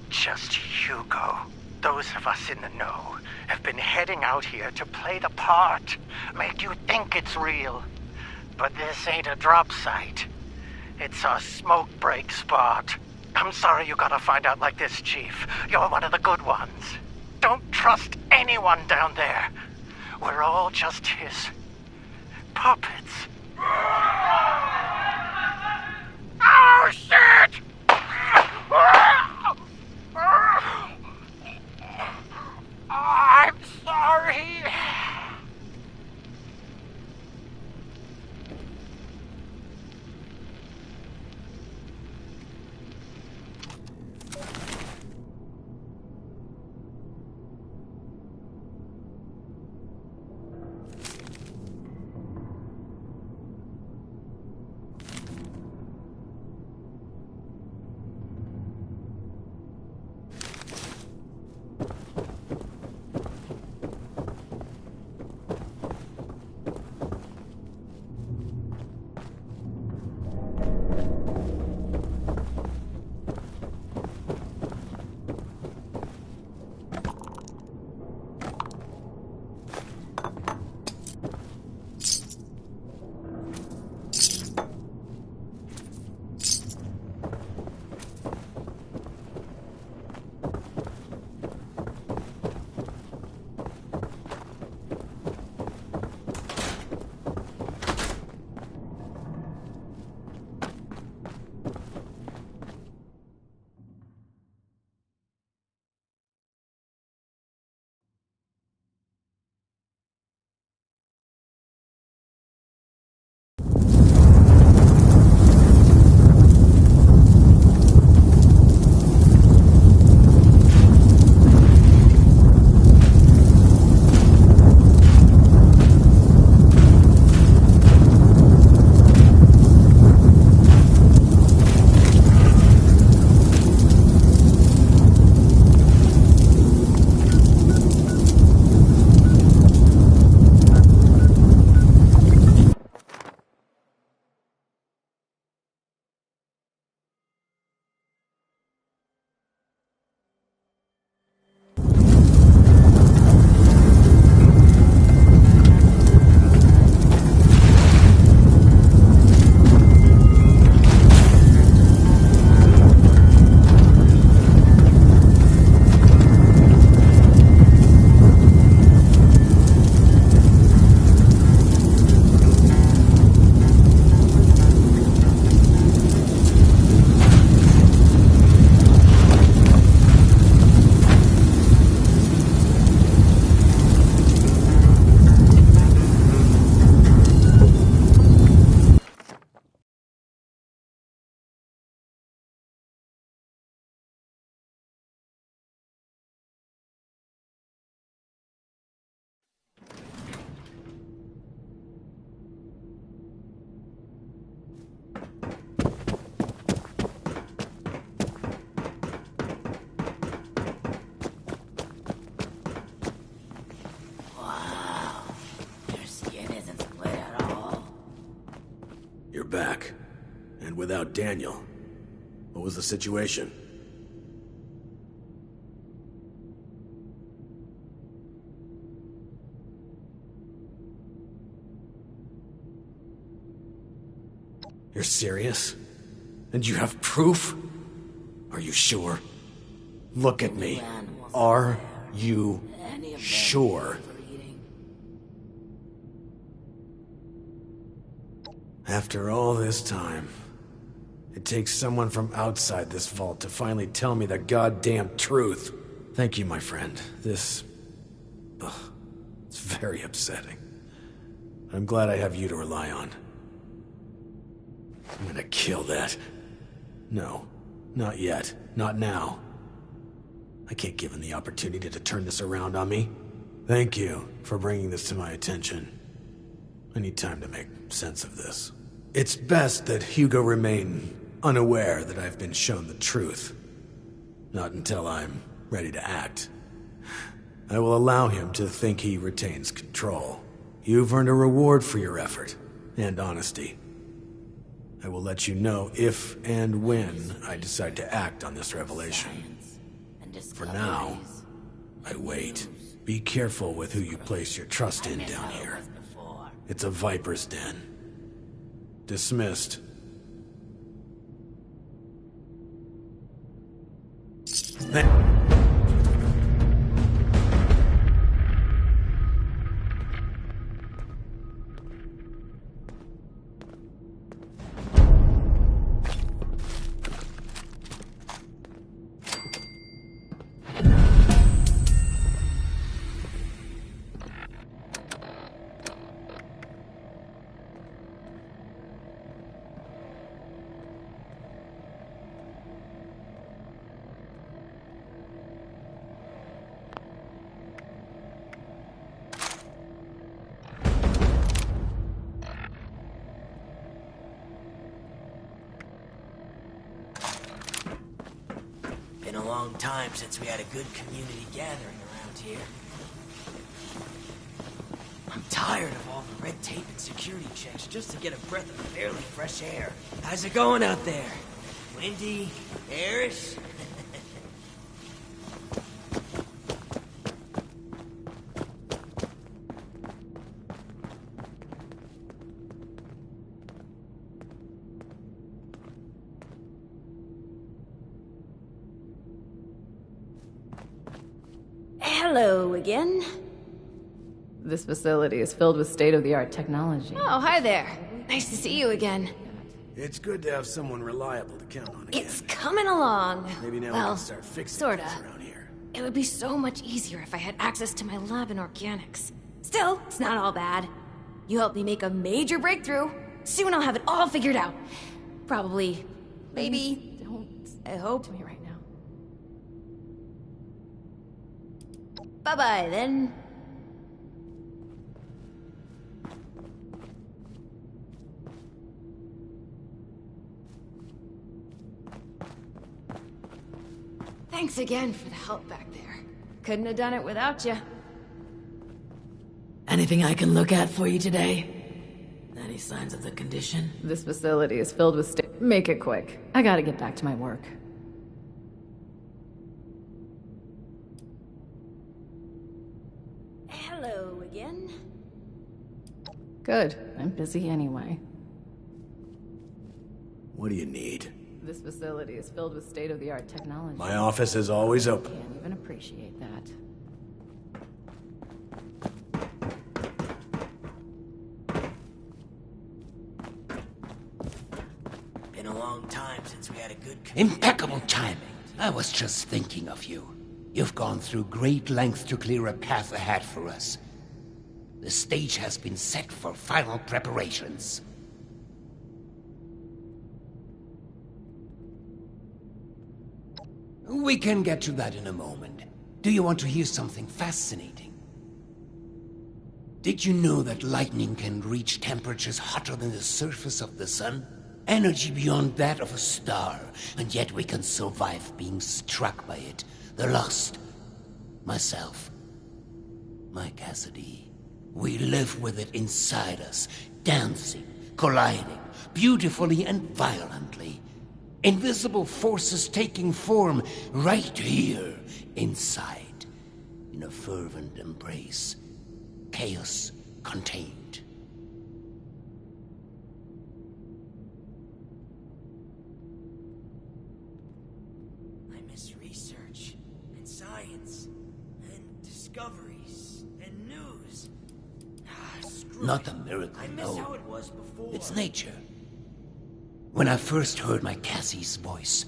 Just Hugo. Those of us in the know have been heading out here to play the part, make you think it's real. But this ain't a drop site. It's a smoke break spot. I'm sorry you gotta find out like this, Chief. You're one of the good ones. Don't trust anyone down there. We're all just his puppets. Oh, shit! I'm sorry. Back. And without Daniel. What was the situation? You're serious? And you have proof? Are you sure? Look at me. Are you sure? After all this time, it takes someone from outside this vault to finally tell me the goddamn truth. Thank you, my friend. This... it's very upsetting. I'm glad I have you to rely on. I'm gonna kill that. No, not yet. Not now. I can't give him the opportunity to turn this around on me. Thank you for bringing this to my attention. I need time to make sense of this. It's best that Hugo remain unaware that I've been shown the truth. Not until I'm ready to act. I will allow him to think he retains control. You've earned a reward for your effort and honesty. I will let you know if and when I decide to act on this revelation. For now, I wait. Be careful with who you place your trust in down here. It's a viper's den. Dismissed. Been a long time since we had a good community gathering around here. I'm tired of all the red tape and security checks just to get a breath of fairly fresh air. How's it going out there? Windy? Airish? Hello again. This facility is filled with state-of-the-art technology. Oh, hi there. Nice to see you again. It's good to have someone reliable to count on again. It's coming along. Maybe now we Well, can start fixing sorta. things around here. It would be so much easier if I had access to my lab in organics. Still, it's not all bad. You helped me make a major breakthrough. Soon I'll have it all figured out. Probably. Maybe. I hope. To me right now. Bye-bye, then. Thanks again for the help back there. Couldn't have done it without you. Anything I can look at for you today? Any signs of the condition? This facility is filled with Make it quick. I gotta get back to my work. Hello again. Good. I'm busy anyway. What do you need? This facility is filled with state-of-the-art technology. My office is always open. Can't even appreciate that. Been a long time since we had a good Impeccable timing. I was just thinking of you. You've gone through great lengths to clear a path ahead for us. The stage has been set for final preparations. We can get to that in a moment. Do you want to hear something fascinating? Did you know that lightning can reach temperatures hotter than the surface of the sun? Energy beyond that of a star, and yet we can survive being struck by it. The Lost. Myself. My Cassidy. We live with it inside us, dancing, colliding, beautifully and violently. Invisible forces taking form right here, inside, in a fervent embrace. Chaos contained. I miss research, and science, and discoveries, and news. Screw Not it. a miracle, I miss no. how it was before. It's nature. When I first heard my Cassie's voice,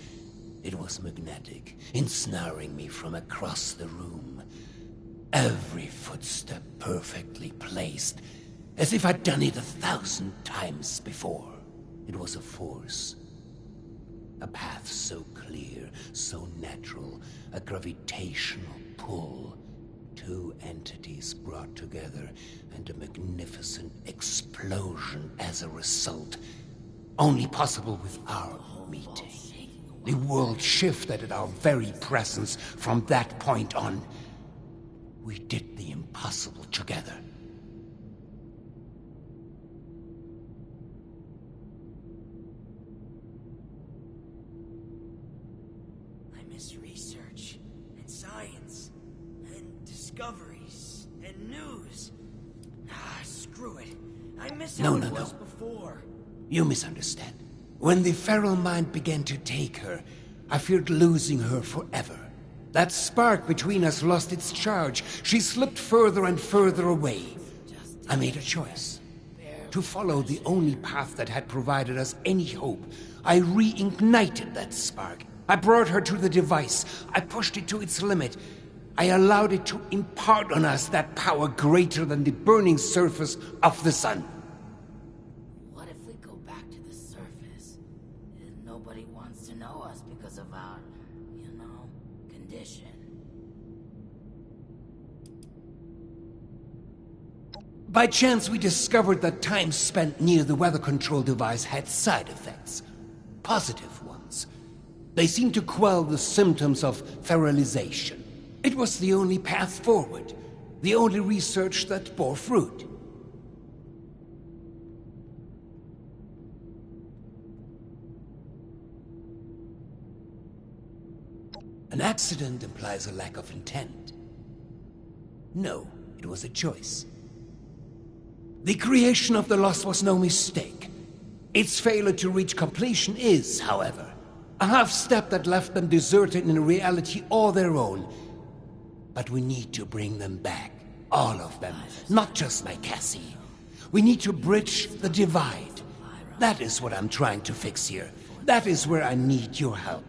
it was magnetic, ensnaring me from across the room. Every footstep perfectly placed, as if I'd done it 1,000 times before. It was a force. A path so clear, so natural, a gravitational pull. Two entities brought together, and a magnificent explosion as a result. Only possible with our meeting. The world shifted at our very presence. From that point on, we did the impossible together. I miss research, and science, and discoveries, and news. Screw it. I miss how it was before. You misunderstand. When the feral mind began to take her, I feared losing her forever. That spark between us lost its charge. She slipped further and further away. I made a choice. To follow the only path that had provided us any hope. I reignited that spark. I brought her to the device. I pushed it to its limit. I allowed it to impart on us that power greater than the burning surface of the sun. What if we go back to the surface? Nobody wants to know us because of our, condition. By chance, we discovered that time spent near the weather control device had side effects. Positive ones. They seemed to quell the symptoms of feralization. It was the only path forward. The only research that bore fruit. An accident implies a lack of intent. No, it was a choice. The creation of the Lost was no mistake. Its failure to reach completion is, however, a half-step that left them deserted in a reality all their own. But we need to bring them back. All of them. Not just my Cassie. We need to bridge the divide. That is what I'm trying to fix here. That is where I need your help.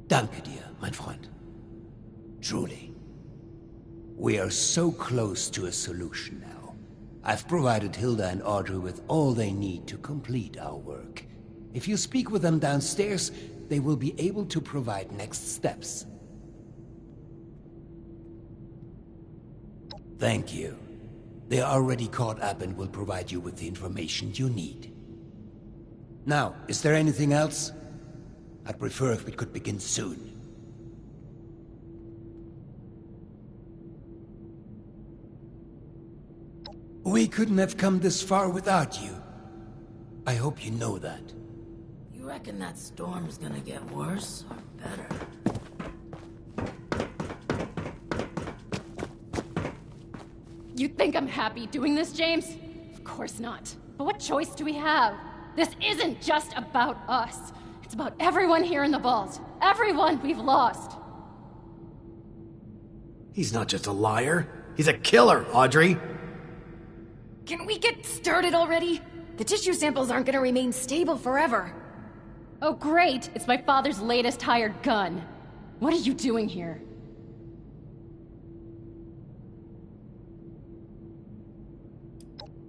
Danke dir, mein Freund. Truly. We are so close to a solution now. I've provided Hilda and Audrey with all they need to complete our work. If you speak with them downstairs, they will be able to provide next steps. Thank you. They are already caught up and will provide you with the information you need. Now, is there anything else? I'd prefer if we could begin soon. We couldn't have come this far without you. I hope you know that. You reckon that storm's gonna get worse or better? You think I'm happy doing this, James? Of course not. But what choice do we have? This isn't just about us. It's about everyone here in the vault. Everyone we've lost. He's not just a liar. He's a killer, Audrey. Can we get started already? The tissue samples aren't gonna remain stable forever. Oh great, it's my father's latest hired gun. What are you doing here?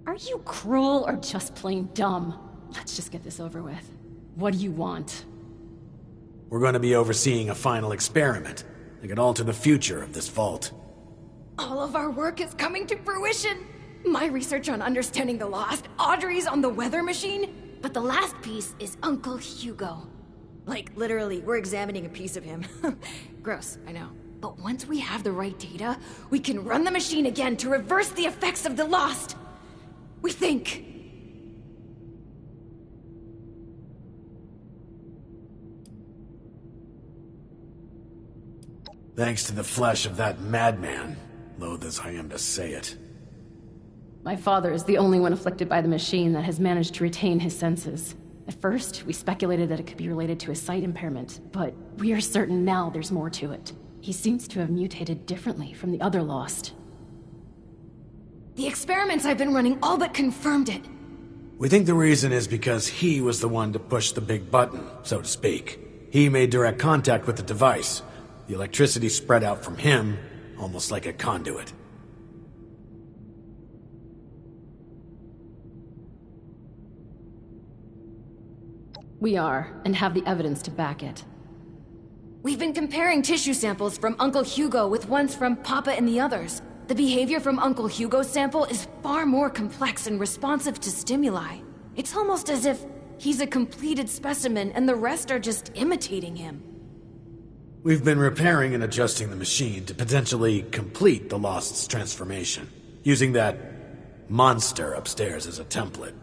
Are you cruel or just plain dumb? Let's just get this over with. What do you want? We're going to be overseeing a final experiment that could alter the future of this vault. All of our work is coming to fruition. My research on understanding the lost, Audrey's on the weather machine, but the last piece is Uncle Hugo. Like, literally, we're examining a piece of him. Gross, I know. But once we have the right data, we can run the machine again to reverse the effects of the lost. We think. Thanks to the flesh of that madman, loath as I am to say it. My father is the only one afflicted by the machine that has managed to retain his senses. At first, we speculated that it could be related to his sight impairment, but we are certain now there's more to it. He seems to have mutated differently from the other lost. The experiments I've been running all but confirmed it. We think the reason is because he was the one to push the big button, so to speak. He made direct contact with the device. The electricity spread out from him, almost like a conduit. We are, and have the evidence to back it. We've been comparing tissue samples from Uncle Hugo with ones from Papa and the others. The behavior from Uncle Hugo's sample is far more complex and responsive to stimuli. It's almost as if he's a completed specimen and the rest are just imitating him. We've been repairing and adjusting the machine to potentially complete the Lost's transformation, using that monster upstairs as a template.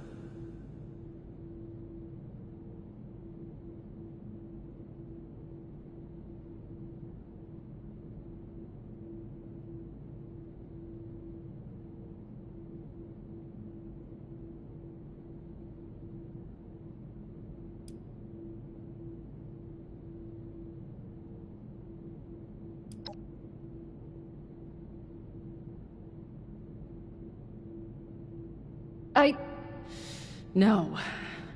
No.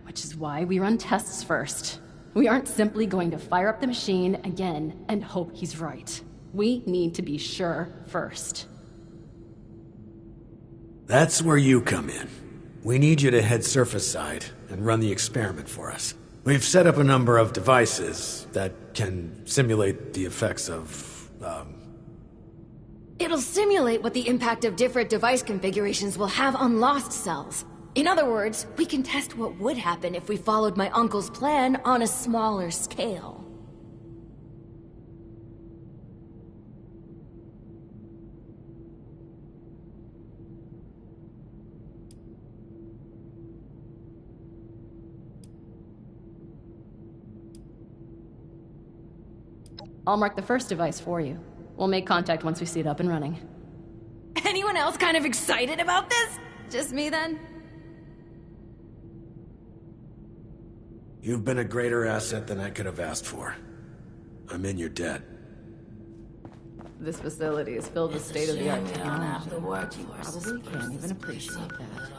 Which is why we run tests first. We aren't simply going to fire up the machine again and hope he's right. We need to be sure first. That's where you come in. We need you to head surface side and run the experiment for us. We've set up a number of devices that can simulate the effects of, It'll simulate what the impact of different device configurations will have on lost cells. In other words, we can test what would happen if we followed my uncle's plan on a smaller scale. I'll mark the first device for you. We'll make contact once we see it up and running. Anyone else kind of excited about this? Just me then? You've been a greater asset than I could have asked for. I'm in your debt. This facility is filled with state-of-the-art technology. The work You probably can't even appreciate that.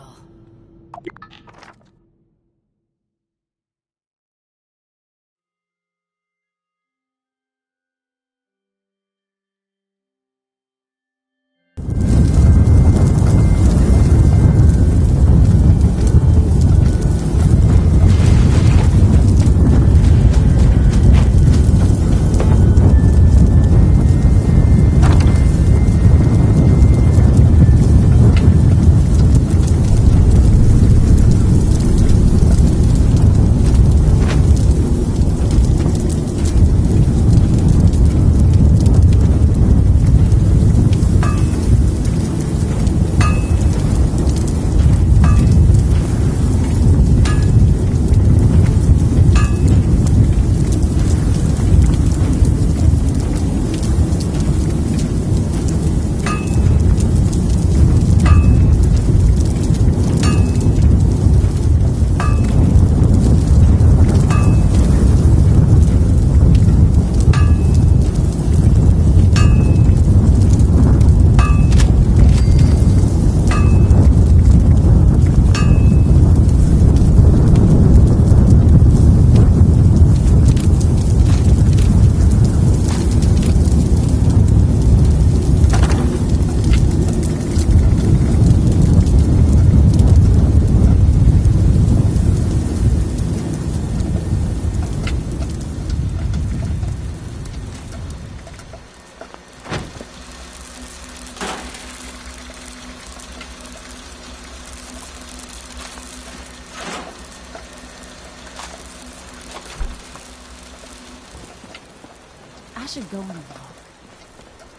I should go on a walk.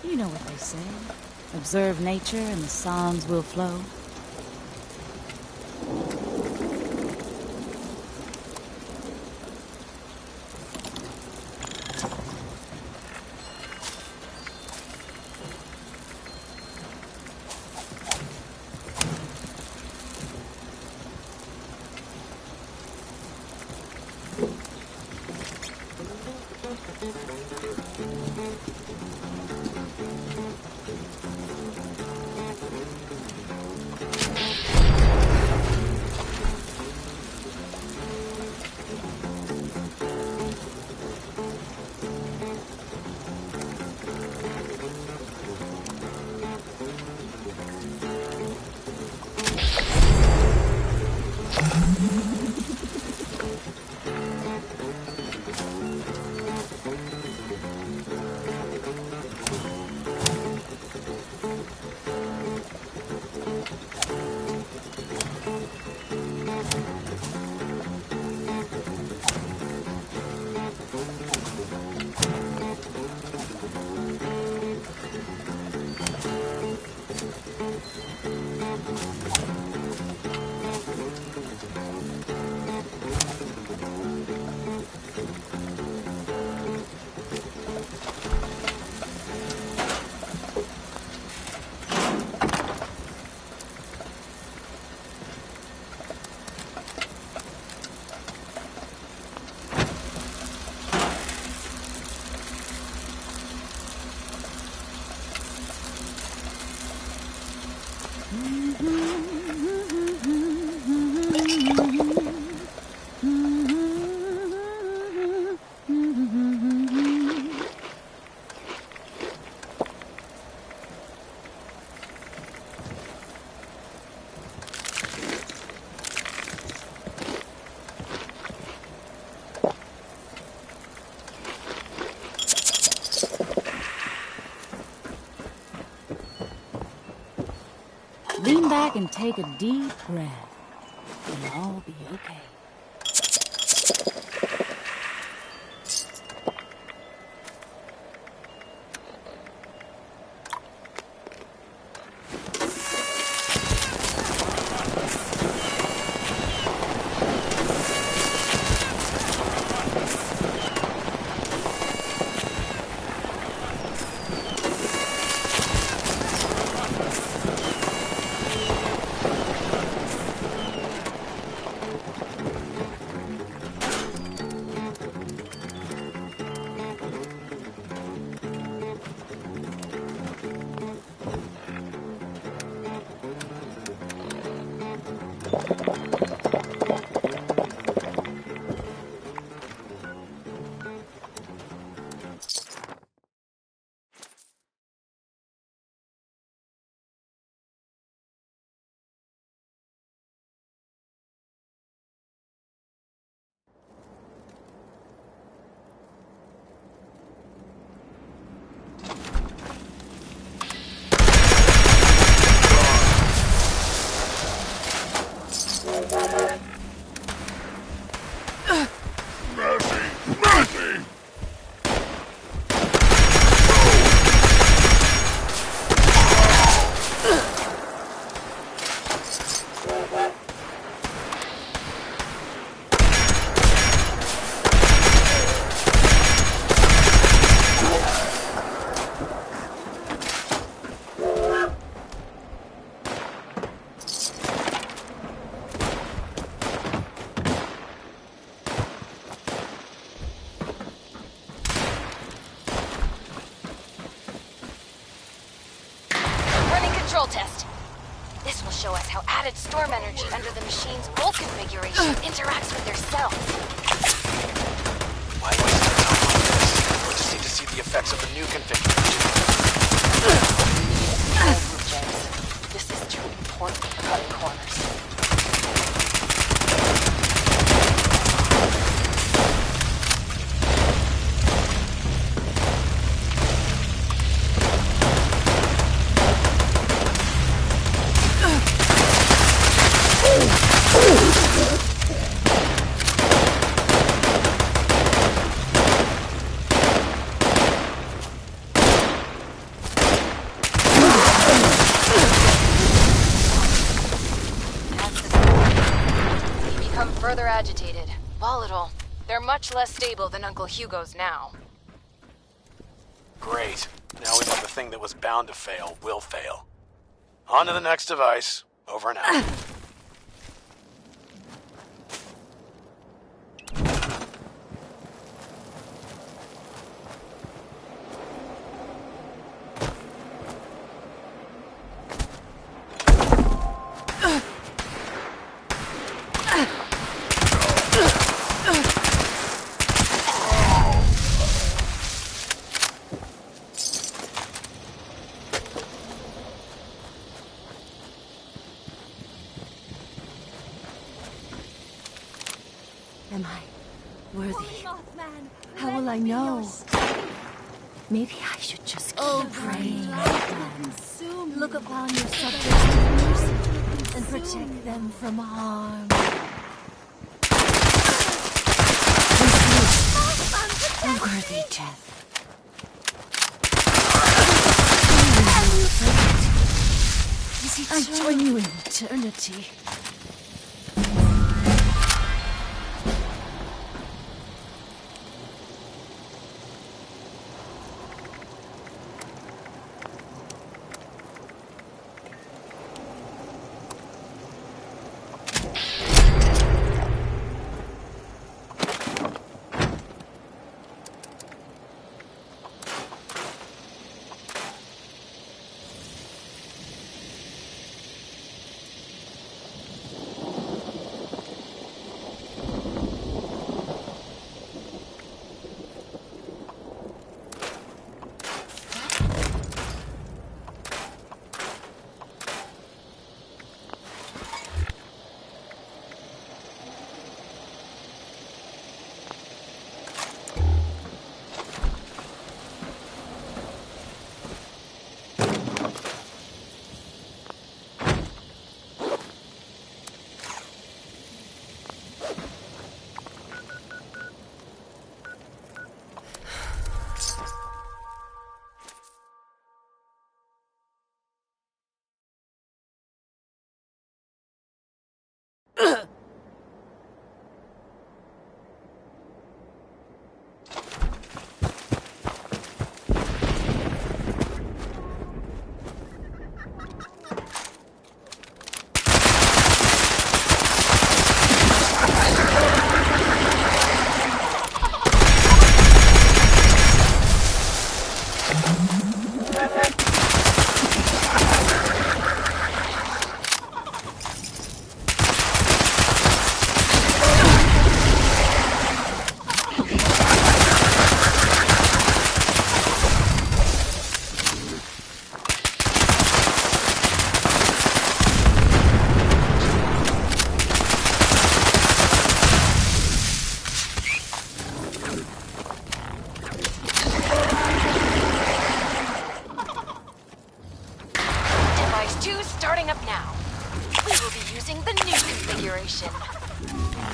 You know what they say. Observe nature and the songs will flow. Stand back and take a deep breath. It'll all be okay. Control test. This will show us how added storm energy under the machine's old configuration interacts with their cells. Why waste our time on this? We just need to see the effects of the new configuration. James, this is too important for cutting corners. Further agitated, volatile. They're much less stable than Uncle Hugo's now. Great. Now we know the thing that was bound to fail will fail. On to the next device. Over and out. Am I worthy? How will I know? Maybe I should just keep praying. Look upon your subjects with mercy and protect them from harm. A worthy death. I join you in eternity.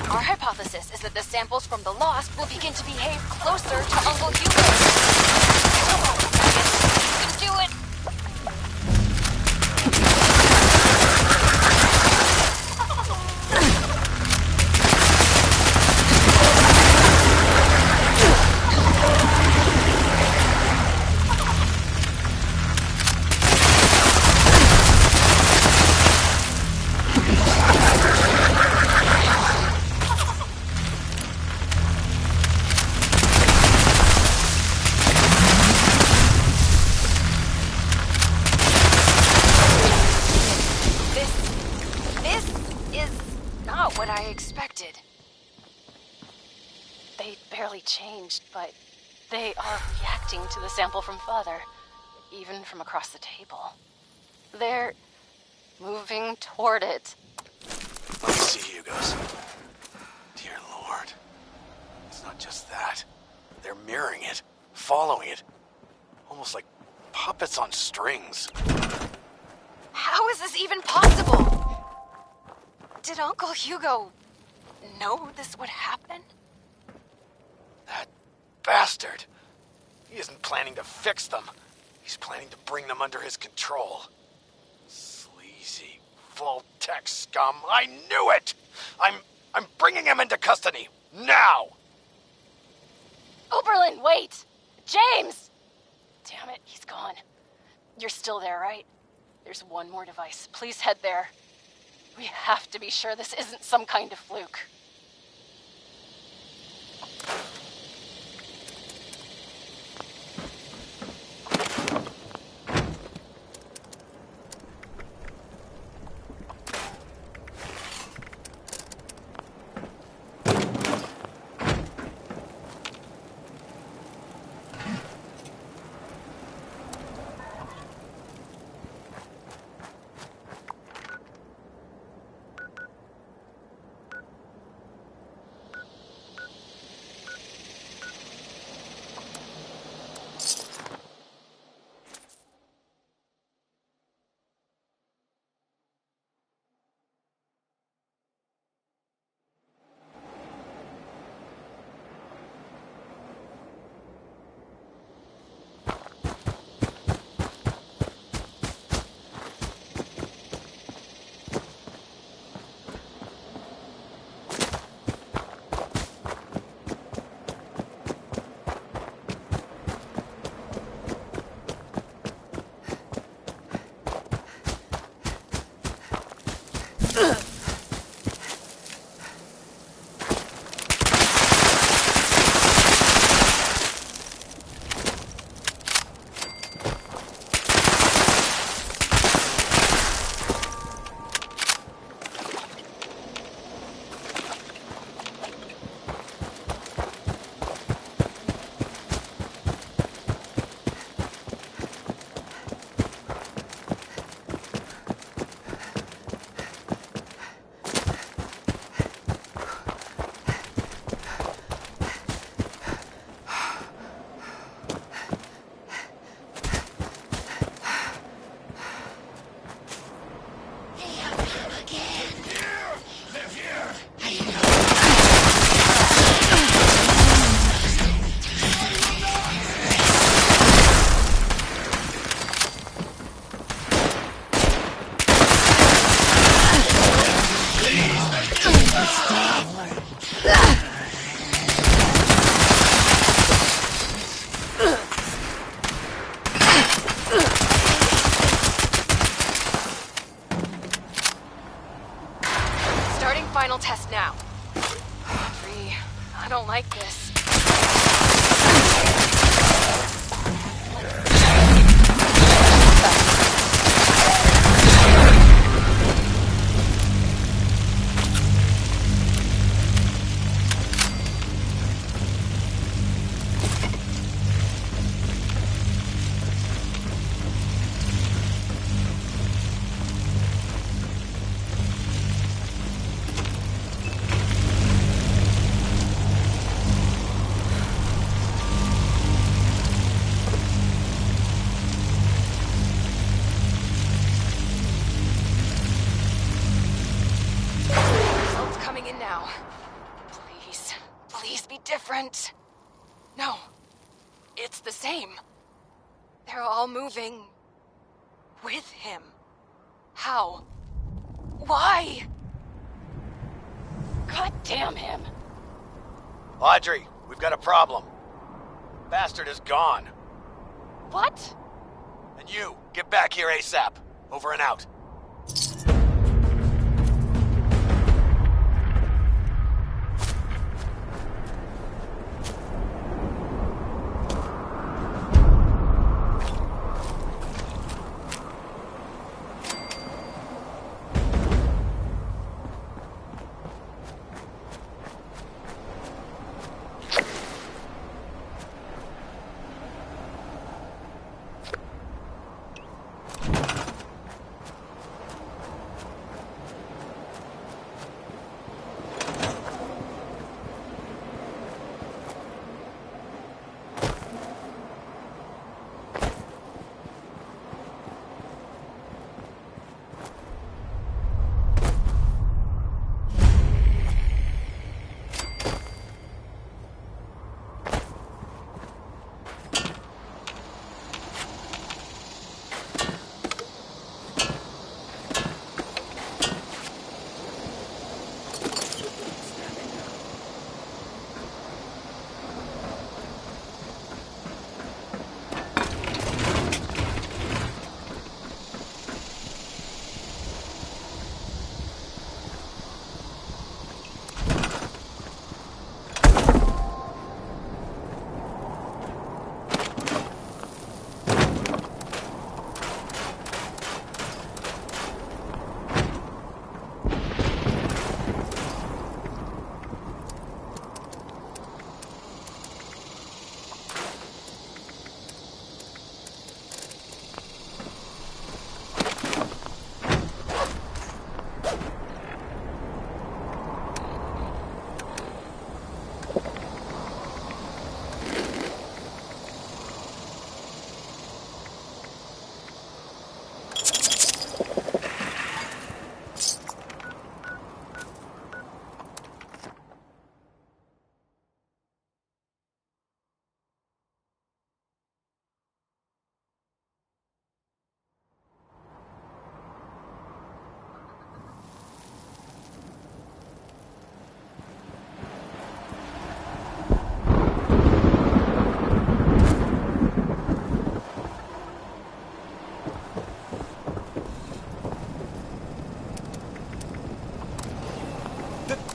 Our hypothesis is that the samples from the Lost will begin to behave closer to Uncle Hugo. Come on, you can do it! What I expected. They barely changed, but they are reacting to the sample from Father, even from across the table. They're moving toward it. Let me see Hugo's. Dear Lord. It's not just that. They're mirroring it, following it. Almost like puppets on strings. How is this even possible? Did Uncle Hugo know this would happen? That bastard. He isn't planning to fix them. He's planning to bring them under his control. Sleazy, Vault-Tec scum. I knew it! I'm bringing him into custody. Now! Oberlin, wait! James! Damn it, he's gone. You're still there, right? There's one more device. Please head there. We have to be sure this isn't some kind of fluke. Final test now. 3. I don't like this. different. No, it's the same. They're all moving with him. How? Why? God damn him. Audrey, we've got a problem. Bastard is gone. What? And you, get back here ASAP. Over and out.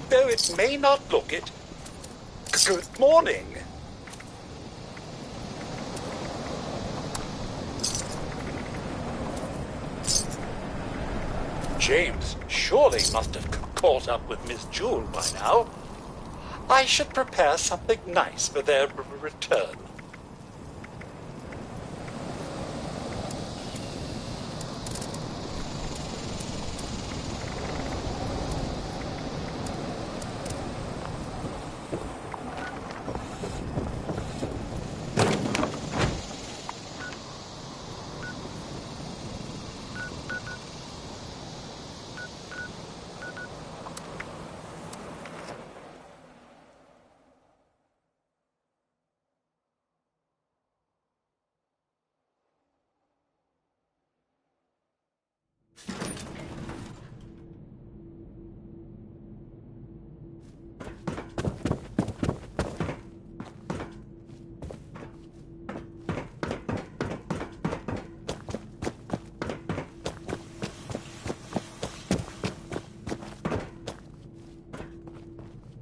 Though it may not look it. Good morning. James surely must have caught up with Miss Jewel by now. I should prepare something nice for their return.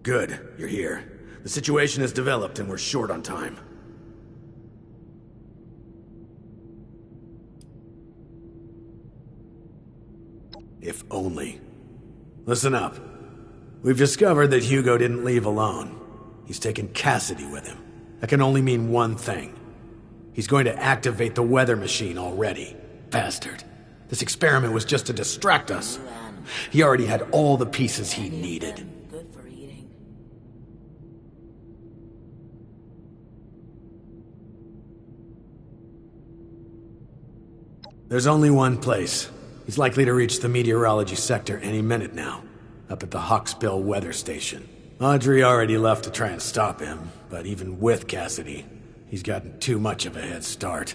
Good, you're here. The situation has developed and we're short on time. If only. Listen up. We've discovered that Hugo didn't leave alone. He's taken Cassidy with him. That can only mean one thing. He's going to activate the weather machine already. Bastard. This experiment was just to distract us. He already had all the pieces he needed. There's only one place. He's likely to reach the meteorology sector any minute now, up at the Hawksbill weather station. Audrey already left to try and stop him, but even with Cassidy, he's gotten too much of a head start.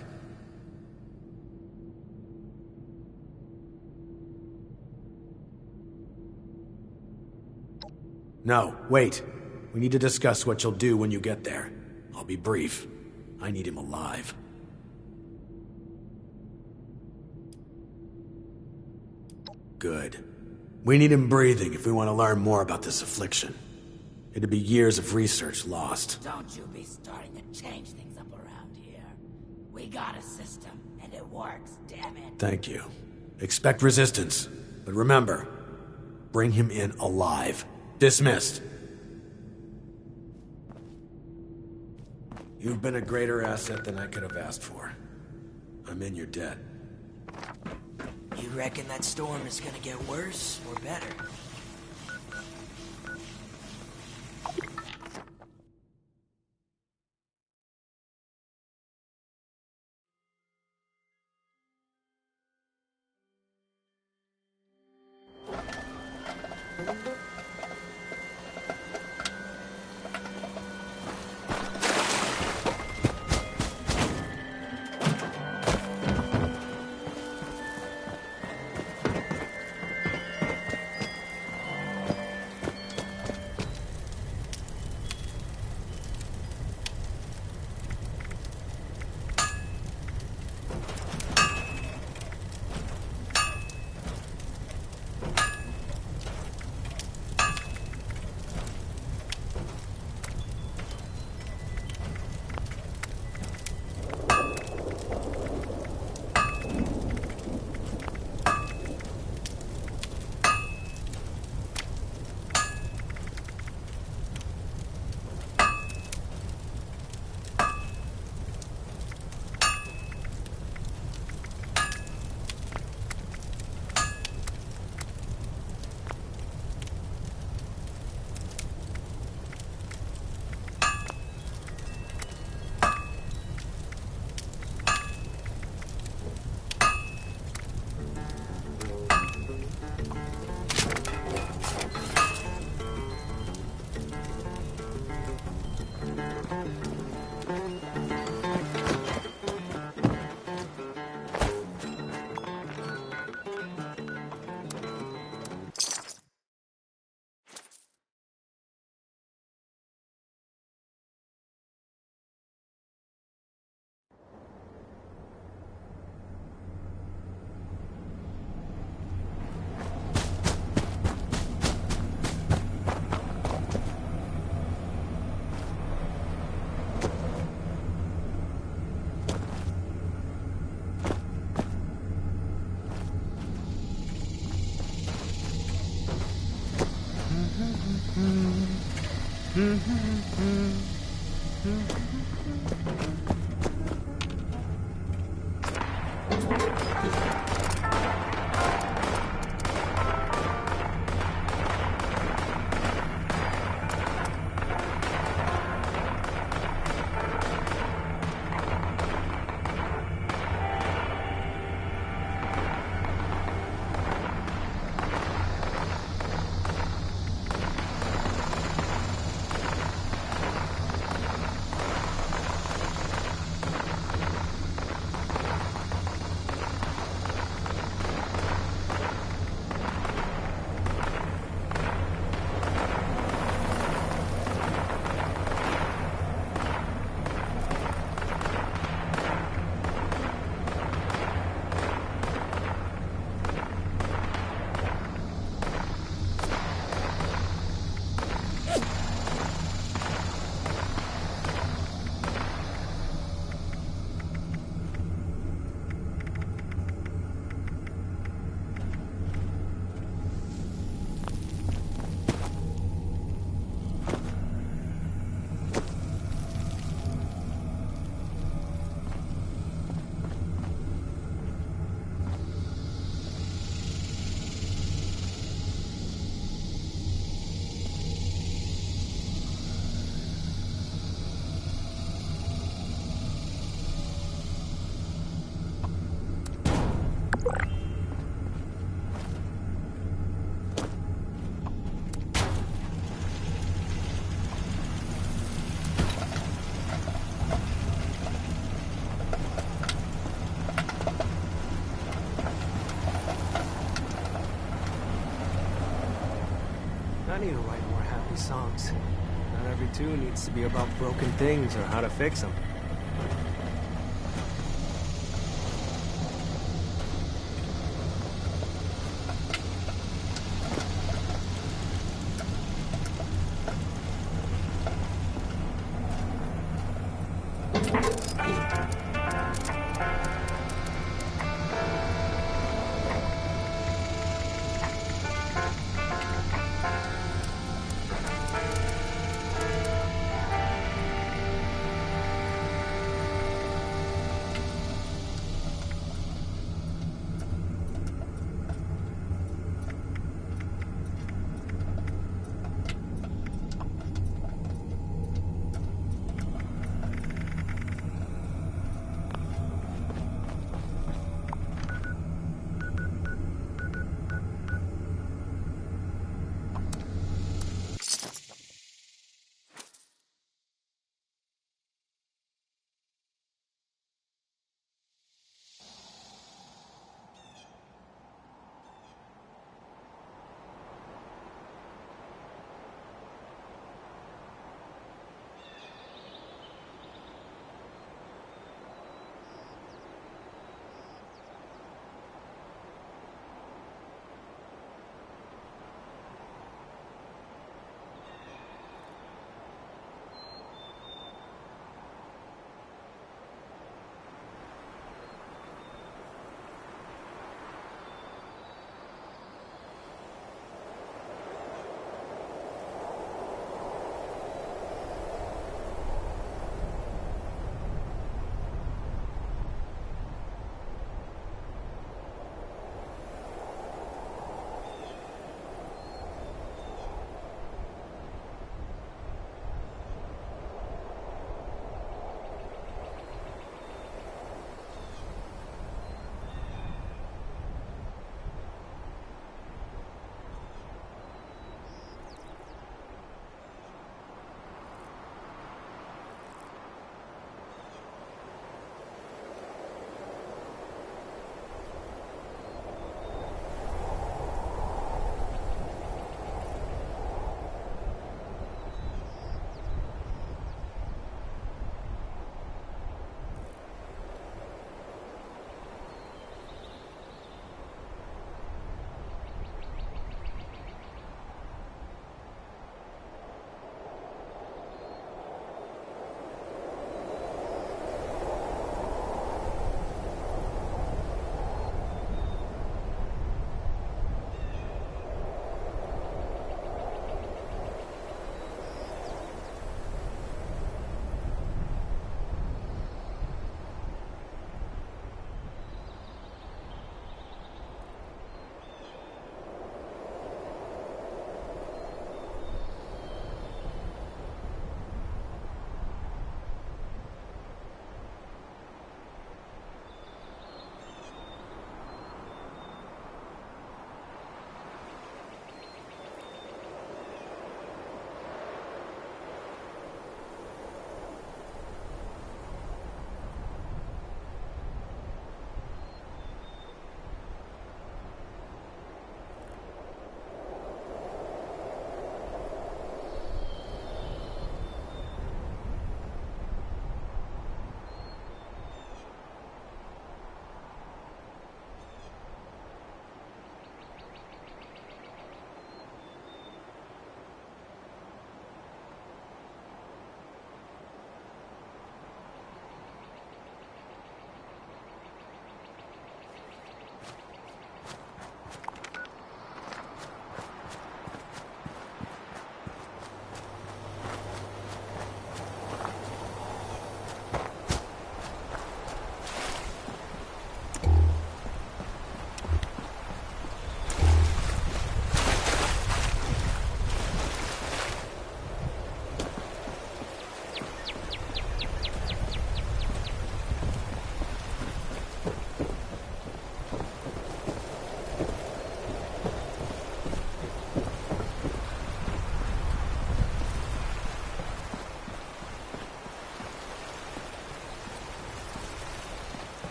No, wait. We need to discuss what you'll do when you get there. I'll be brief. I need him alive. Good. We need him breathing if we want to learn more about this affliction. It'd be years of research lost. Don't you be starting to change things up around here. We got a system, and it works, damn it. Thank you. Expect resistance, but remember, bring him in alive. Dismissed. You've been a greater asset than I could have asked for. I'm in your debt. You reckon that storm is gonna get worse or better? money to write more happy songs. Not every tune needs to be about broken things or how to fix them.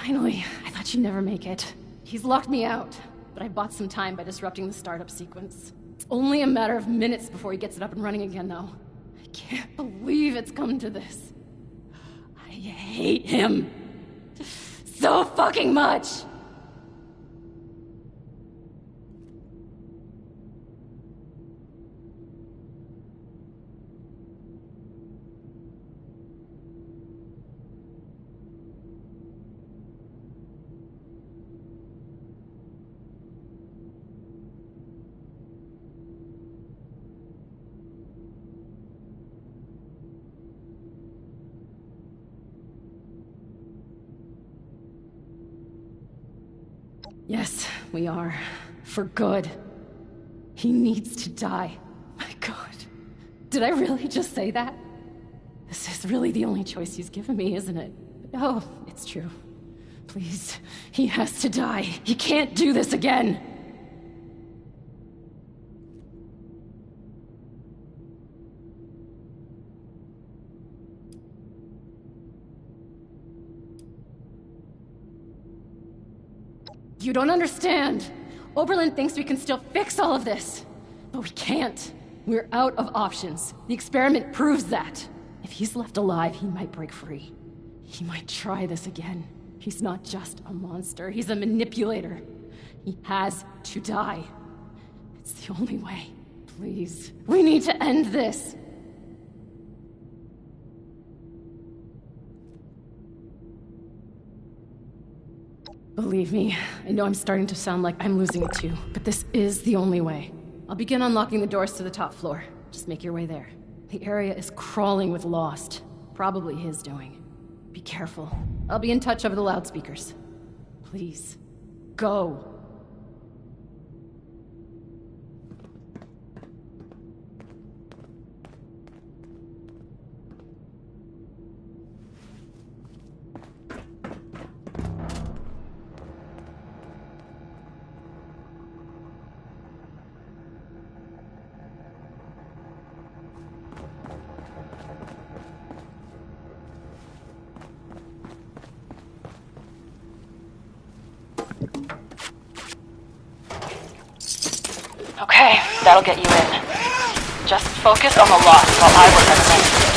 Finally, I thought you'd never make it. He's locked me out, but I bought some time by disrupting the startup sequence. It's only a matter of minutes before he gets it up and running again, though. I can't believe it's come to this. I hate him. So fucking much! Yes, we are. For good. He needs to die. My God. Did I really just say that? This is really the only choice he's given me, isn't it? Oh, it's true. Please. He has to die. He can't do this again. You don't understand. Oberlin thinks we can still fix all of this. But we can't. We're out of options. The experiment proves that. If he's left alive, he might break free. He might try this again. He's not just a monster, he's a manipulator. He has to die. It's the only way. Please. We need to end this. Believe me, I know I'm starting to sound like I'm losing it too, but this is the only way. I'll begin unlocking the doors to the top floor. Just make your way there. The area is crawling with Lost. Probably his doing. Be careful. I'll be in touch over the loudspeakers. Please, go. Okay, that'll get you in. Just focus on the Lost while I work on the next bit.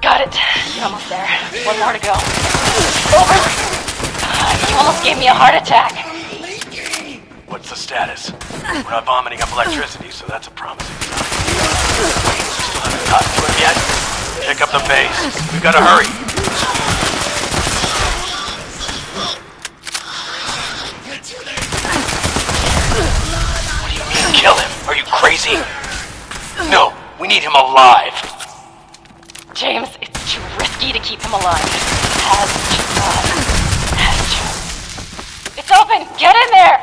Got it. You're almost there. One more to go. Over! You almost gave me a heart attack. What's the status? We're not vomiting up electricity, so that's a promising sign. Wait, you still haven't gotten to him yet? Pick up the pace. We've got to hurry. What do you mean, kill him? Are you crazy? No, we need him alive. James, it's too risky to keep him alive. Has to. Has to. It's open! Get in there!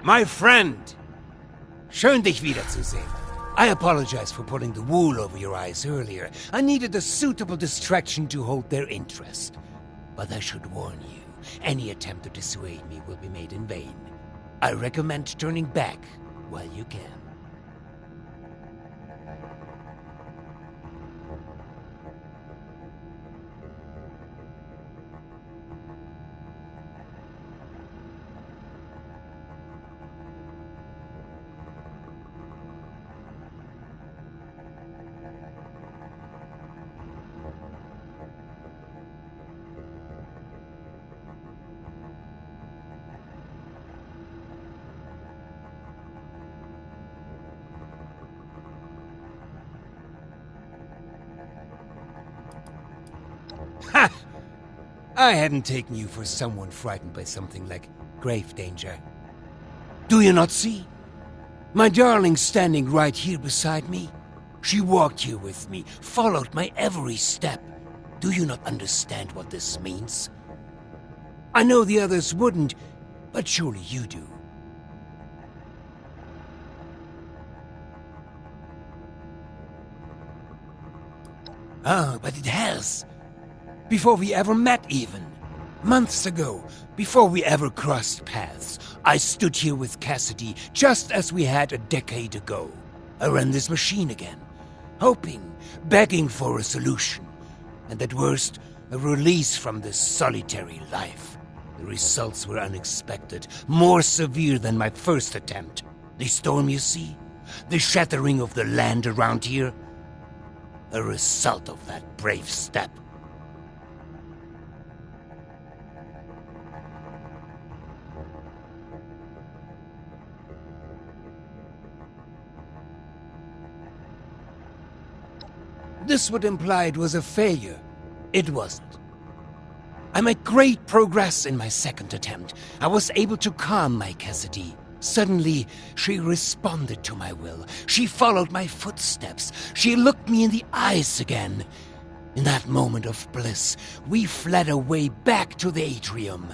My friend! Schön, dich wiederzusehen. I apologize for pulling the wool over your eyes earlier. I needed a suitable distraction to hold their interest. But I should warn you, any attempt to dissuade me will be made in vain. I recommend turning back while you can. I hadn't taken you for someone frightened by something like grave danger. Do you not see? My darling standing right here beside me. She walked here with me, followed my every step. Do you not understand what this means? I know the others wouldn't, but surely you do. Ah, but it has. Before we ever met even. Months ago, before we ever crossed paths, I stood here with Cassidy just as we had a decade ago. I ran this machine again, hoping, begging for a solution, and at worst, a release from this solitary life. The results were unexpected, more severe than my first attempt. The storm, you see? The shattering of the land around here? A result of that brave step. This would imply it was a failure. It wasn't. I made great progress in my second attempt. I was able to calm my Cassidy. Suddenly, she responded to my will. She followed my footsteps. She looked me in the eyes again. In that moment of bliss, we fled away back to the atrium.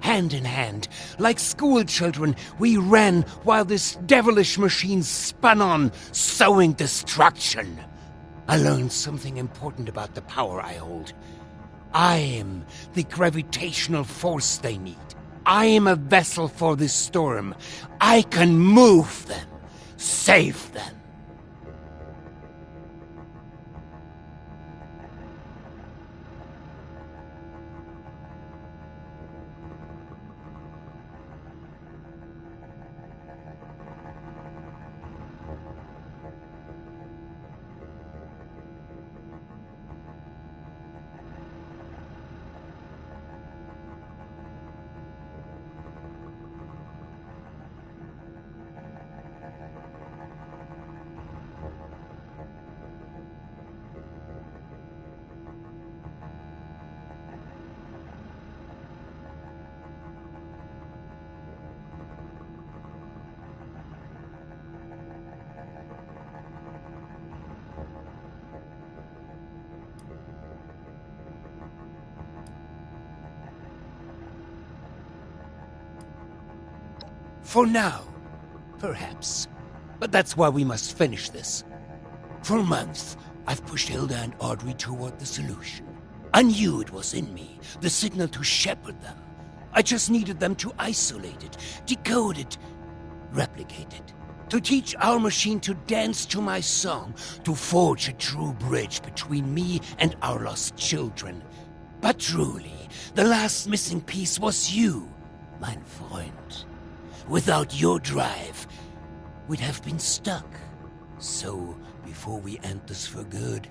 Hand in hand, like school children, we ran while this devilish machine spun on, sowing destruction. I learned something important about the power I hold. I am the gravitational force they need. I am a vessel for this storm. I can move them, save them. For now, perhaps. But that's why we must finish this. For months, I've pushed Hilda and Audrey toward the solution. I knew it was in me, the signal to shepherd them. I just needed them to isolate it, decode it, replicate it. To teach our machine to dance to my song, to forge a true bridge between me and our lost children. But truly, the last missing piece was you, mein Freund. Without your drive, we'd have been stuck. So, before we end this for good,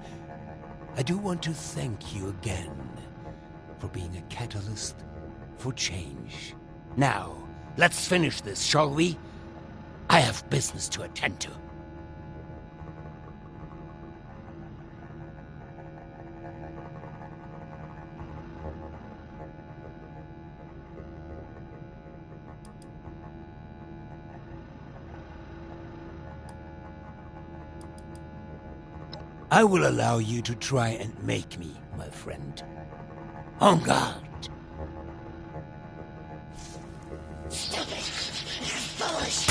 I do want to thank you again for being a catalyst for change. Now, let's finish this, shall we? I have business to attend to. I will allow you to try and make me, my friend. En garde. Stupid. Foolish.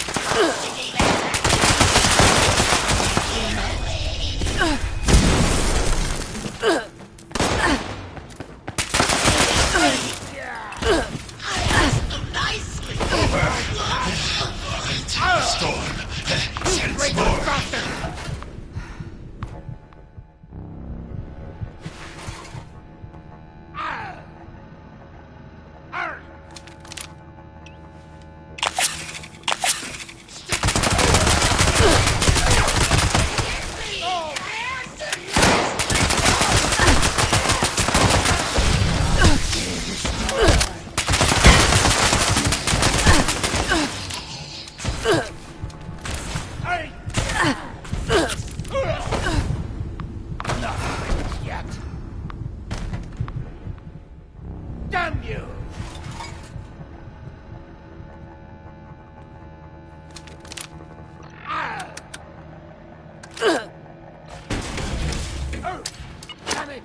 Damn it!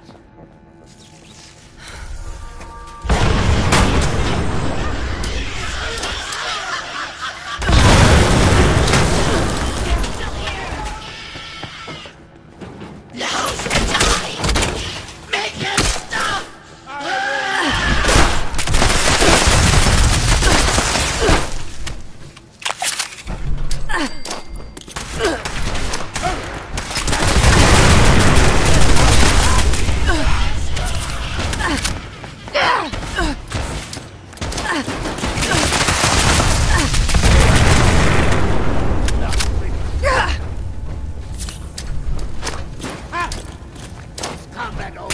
Now's the time! Make him stop! Combat over.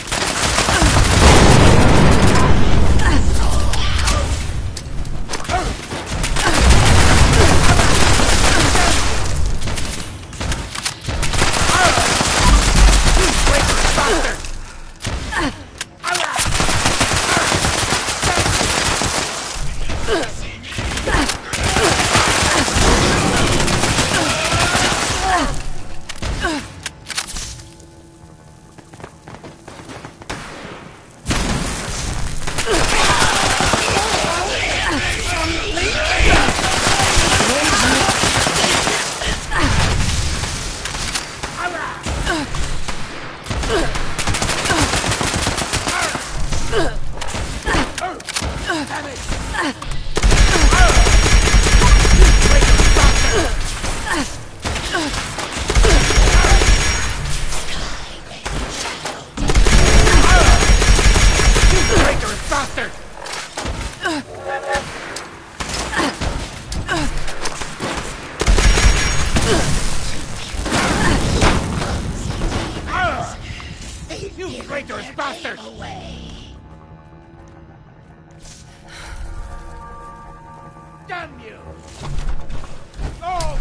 You traitorous bastard! Damn you! Oh!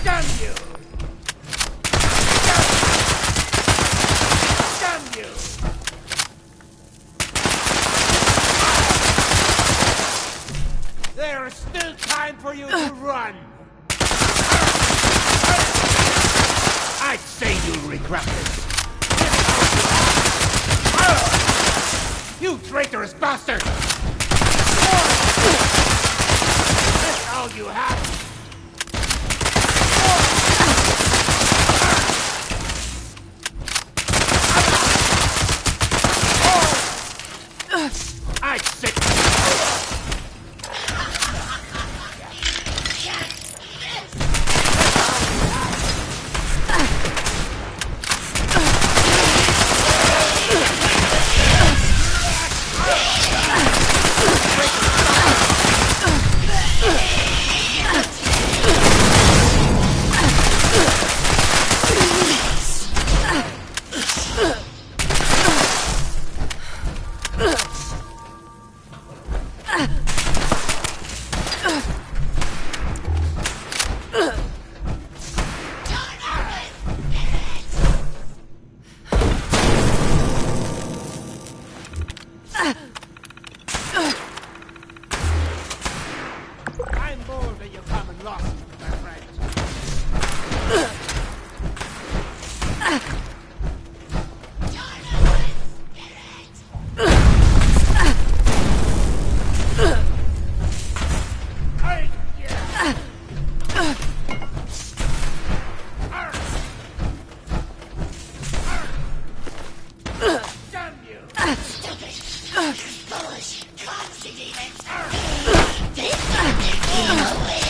Damn you! Damn you! There is still time for you to run! I'd say you'll regret this. You traitorous bastard! That's all you have? I sick. I'm more than your common loss, my friend. Damn you! Stupid! Foolish! Clumsy demons! They thought they'd get away!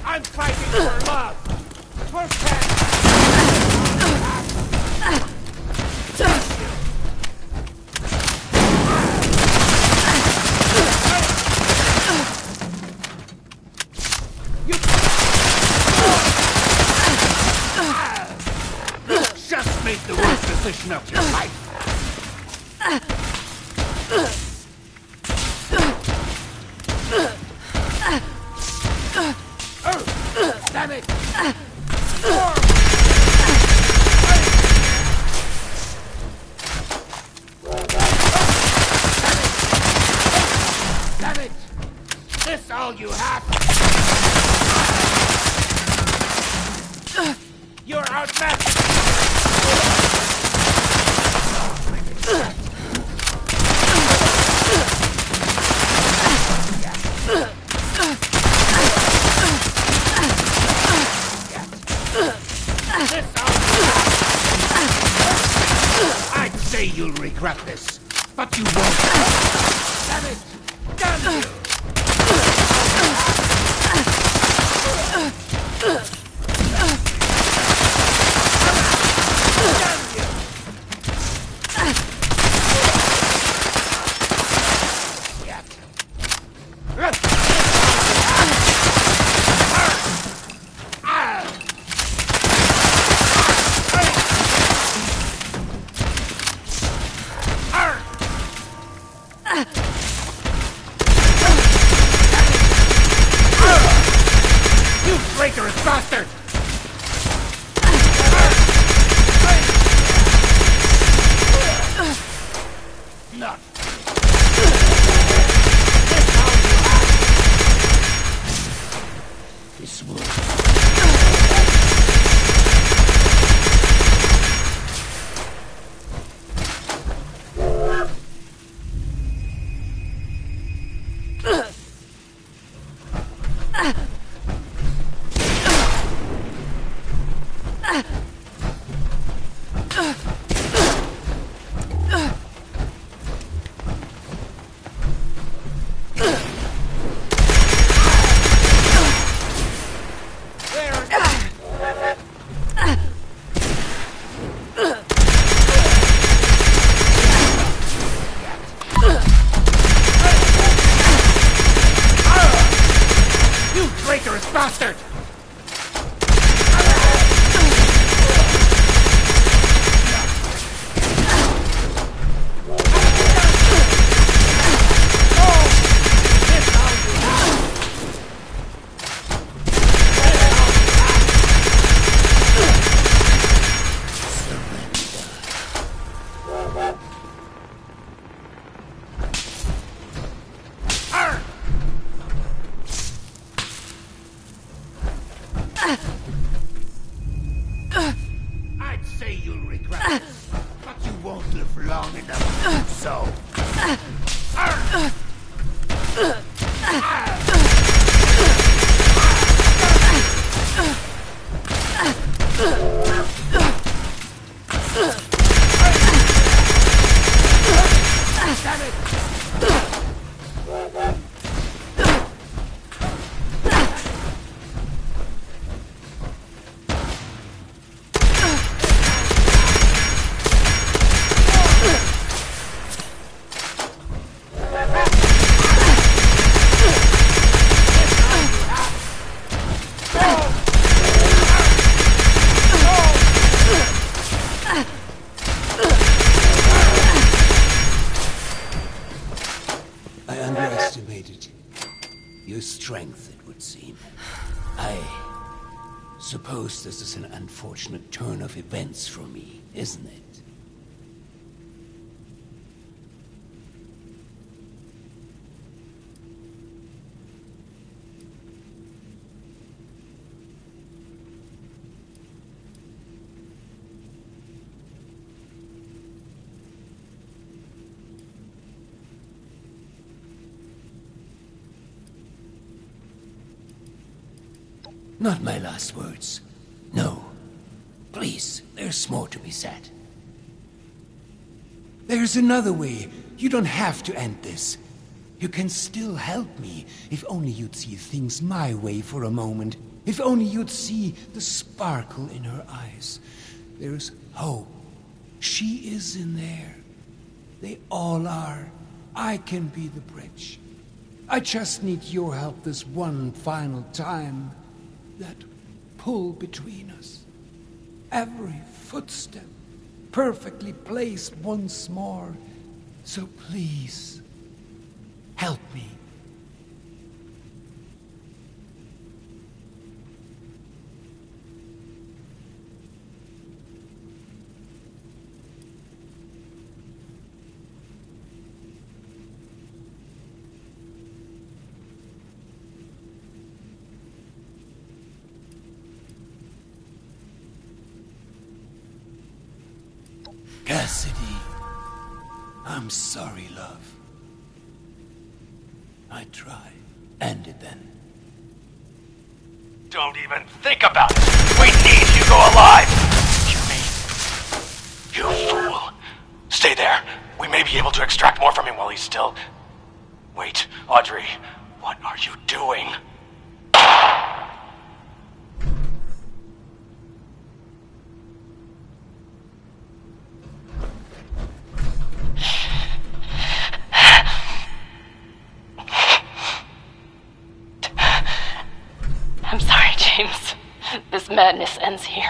I'm fighting for love. For pets. You just made the worst decision of your life. Damn it! Damn it! This all you have? You're outmatched! I'd say you'll regret this, but you won't. Damn it! Damn you! You traitorous bastard! Not. This will. You traitorous bastard! I'd say you'll regret this, but you won't live long enough to do so. Damn it! I underestimated your strength, it would seem. I suppose this is an unfortunate turn of events for me, isn't it? Not my last words. No. Please, there's more to be said. There's another way. You don't have to end this. You can still help me, if only you'd see things my way for a moment. If only you'd see the sparkle in her eyes. There's hope. She is in there. They all are. I can be the bridge. I just need your help this one final time. That pull between us. Every footstep perfectly placed once more. So please, help me. Cassidy, I'm sorry, love. I tried. End it then. Don't even think about it! We need Hugo alive! You mean? You fool. Stay there. We may be able to extract more from him while he's still... Wait, Audrey, what are you doing? I'm sorry, James. This madness ends here.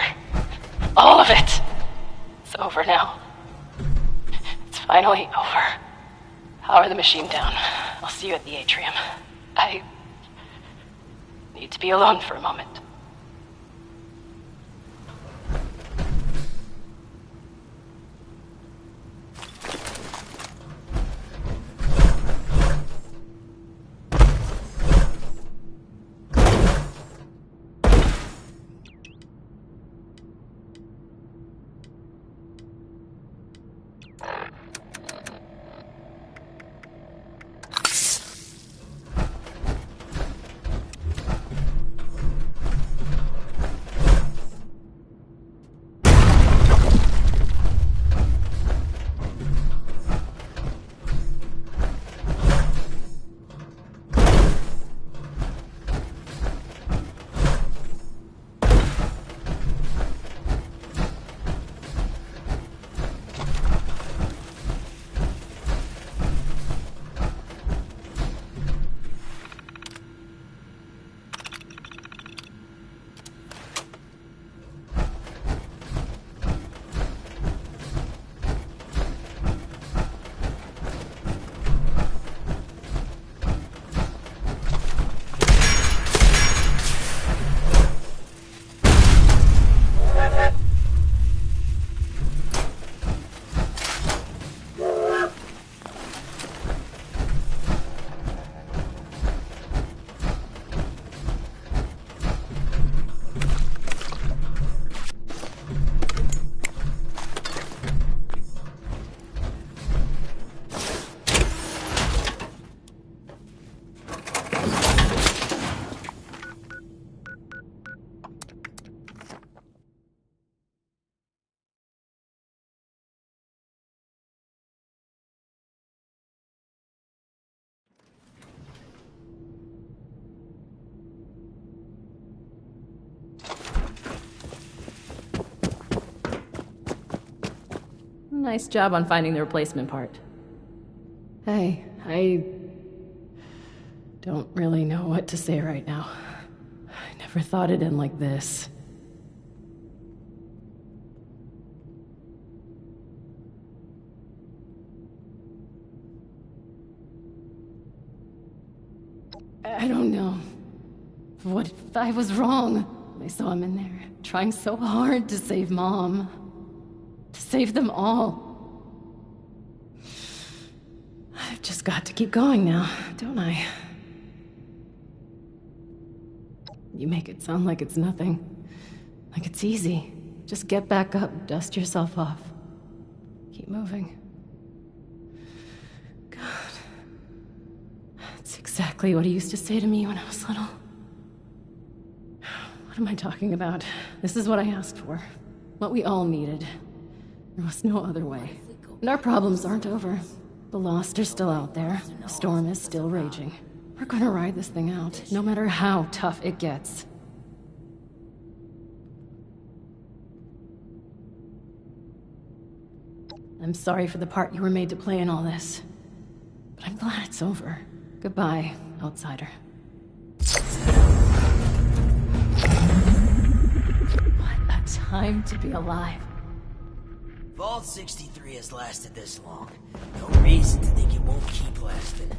All of it. It's over now. It's finally over. Power the machine down. I'll see you at the atrium. I need to be alone for a moment. Nice job on finding the replacement part. Hey, I don't really know what to say right now. I never thought it'd end like this. I don't know. What if I was wrong? I saw him in there, trying so hard to save Mom. To save them all. I've just got to keep going now, don't I? You make it sound like it's nothing. Like it's easy. Just get back up, dust yourself off. Keep moving. God. That's exactly what he used to say to me when I was little. What am I talking about? This is what I asked for. What we all needed. There was no other way. What if we go And our problems aren't over. The Lost are still out there. The storm is still raging. We're gonna ride this thing out, no matter how tough it gets. I'm sorry for the part you were made to play in all this. But I'm glad it's over. Goodbye, outsider. What a time to be alive. Vault 63 has lasted this long. No reason to think it won't keep lasting.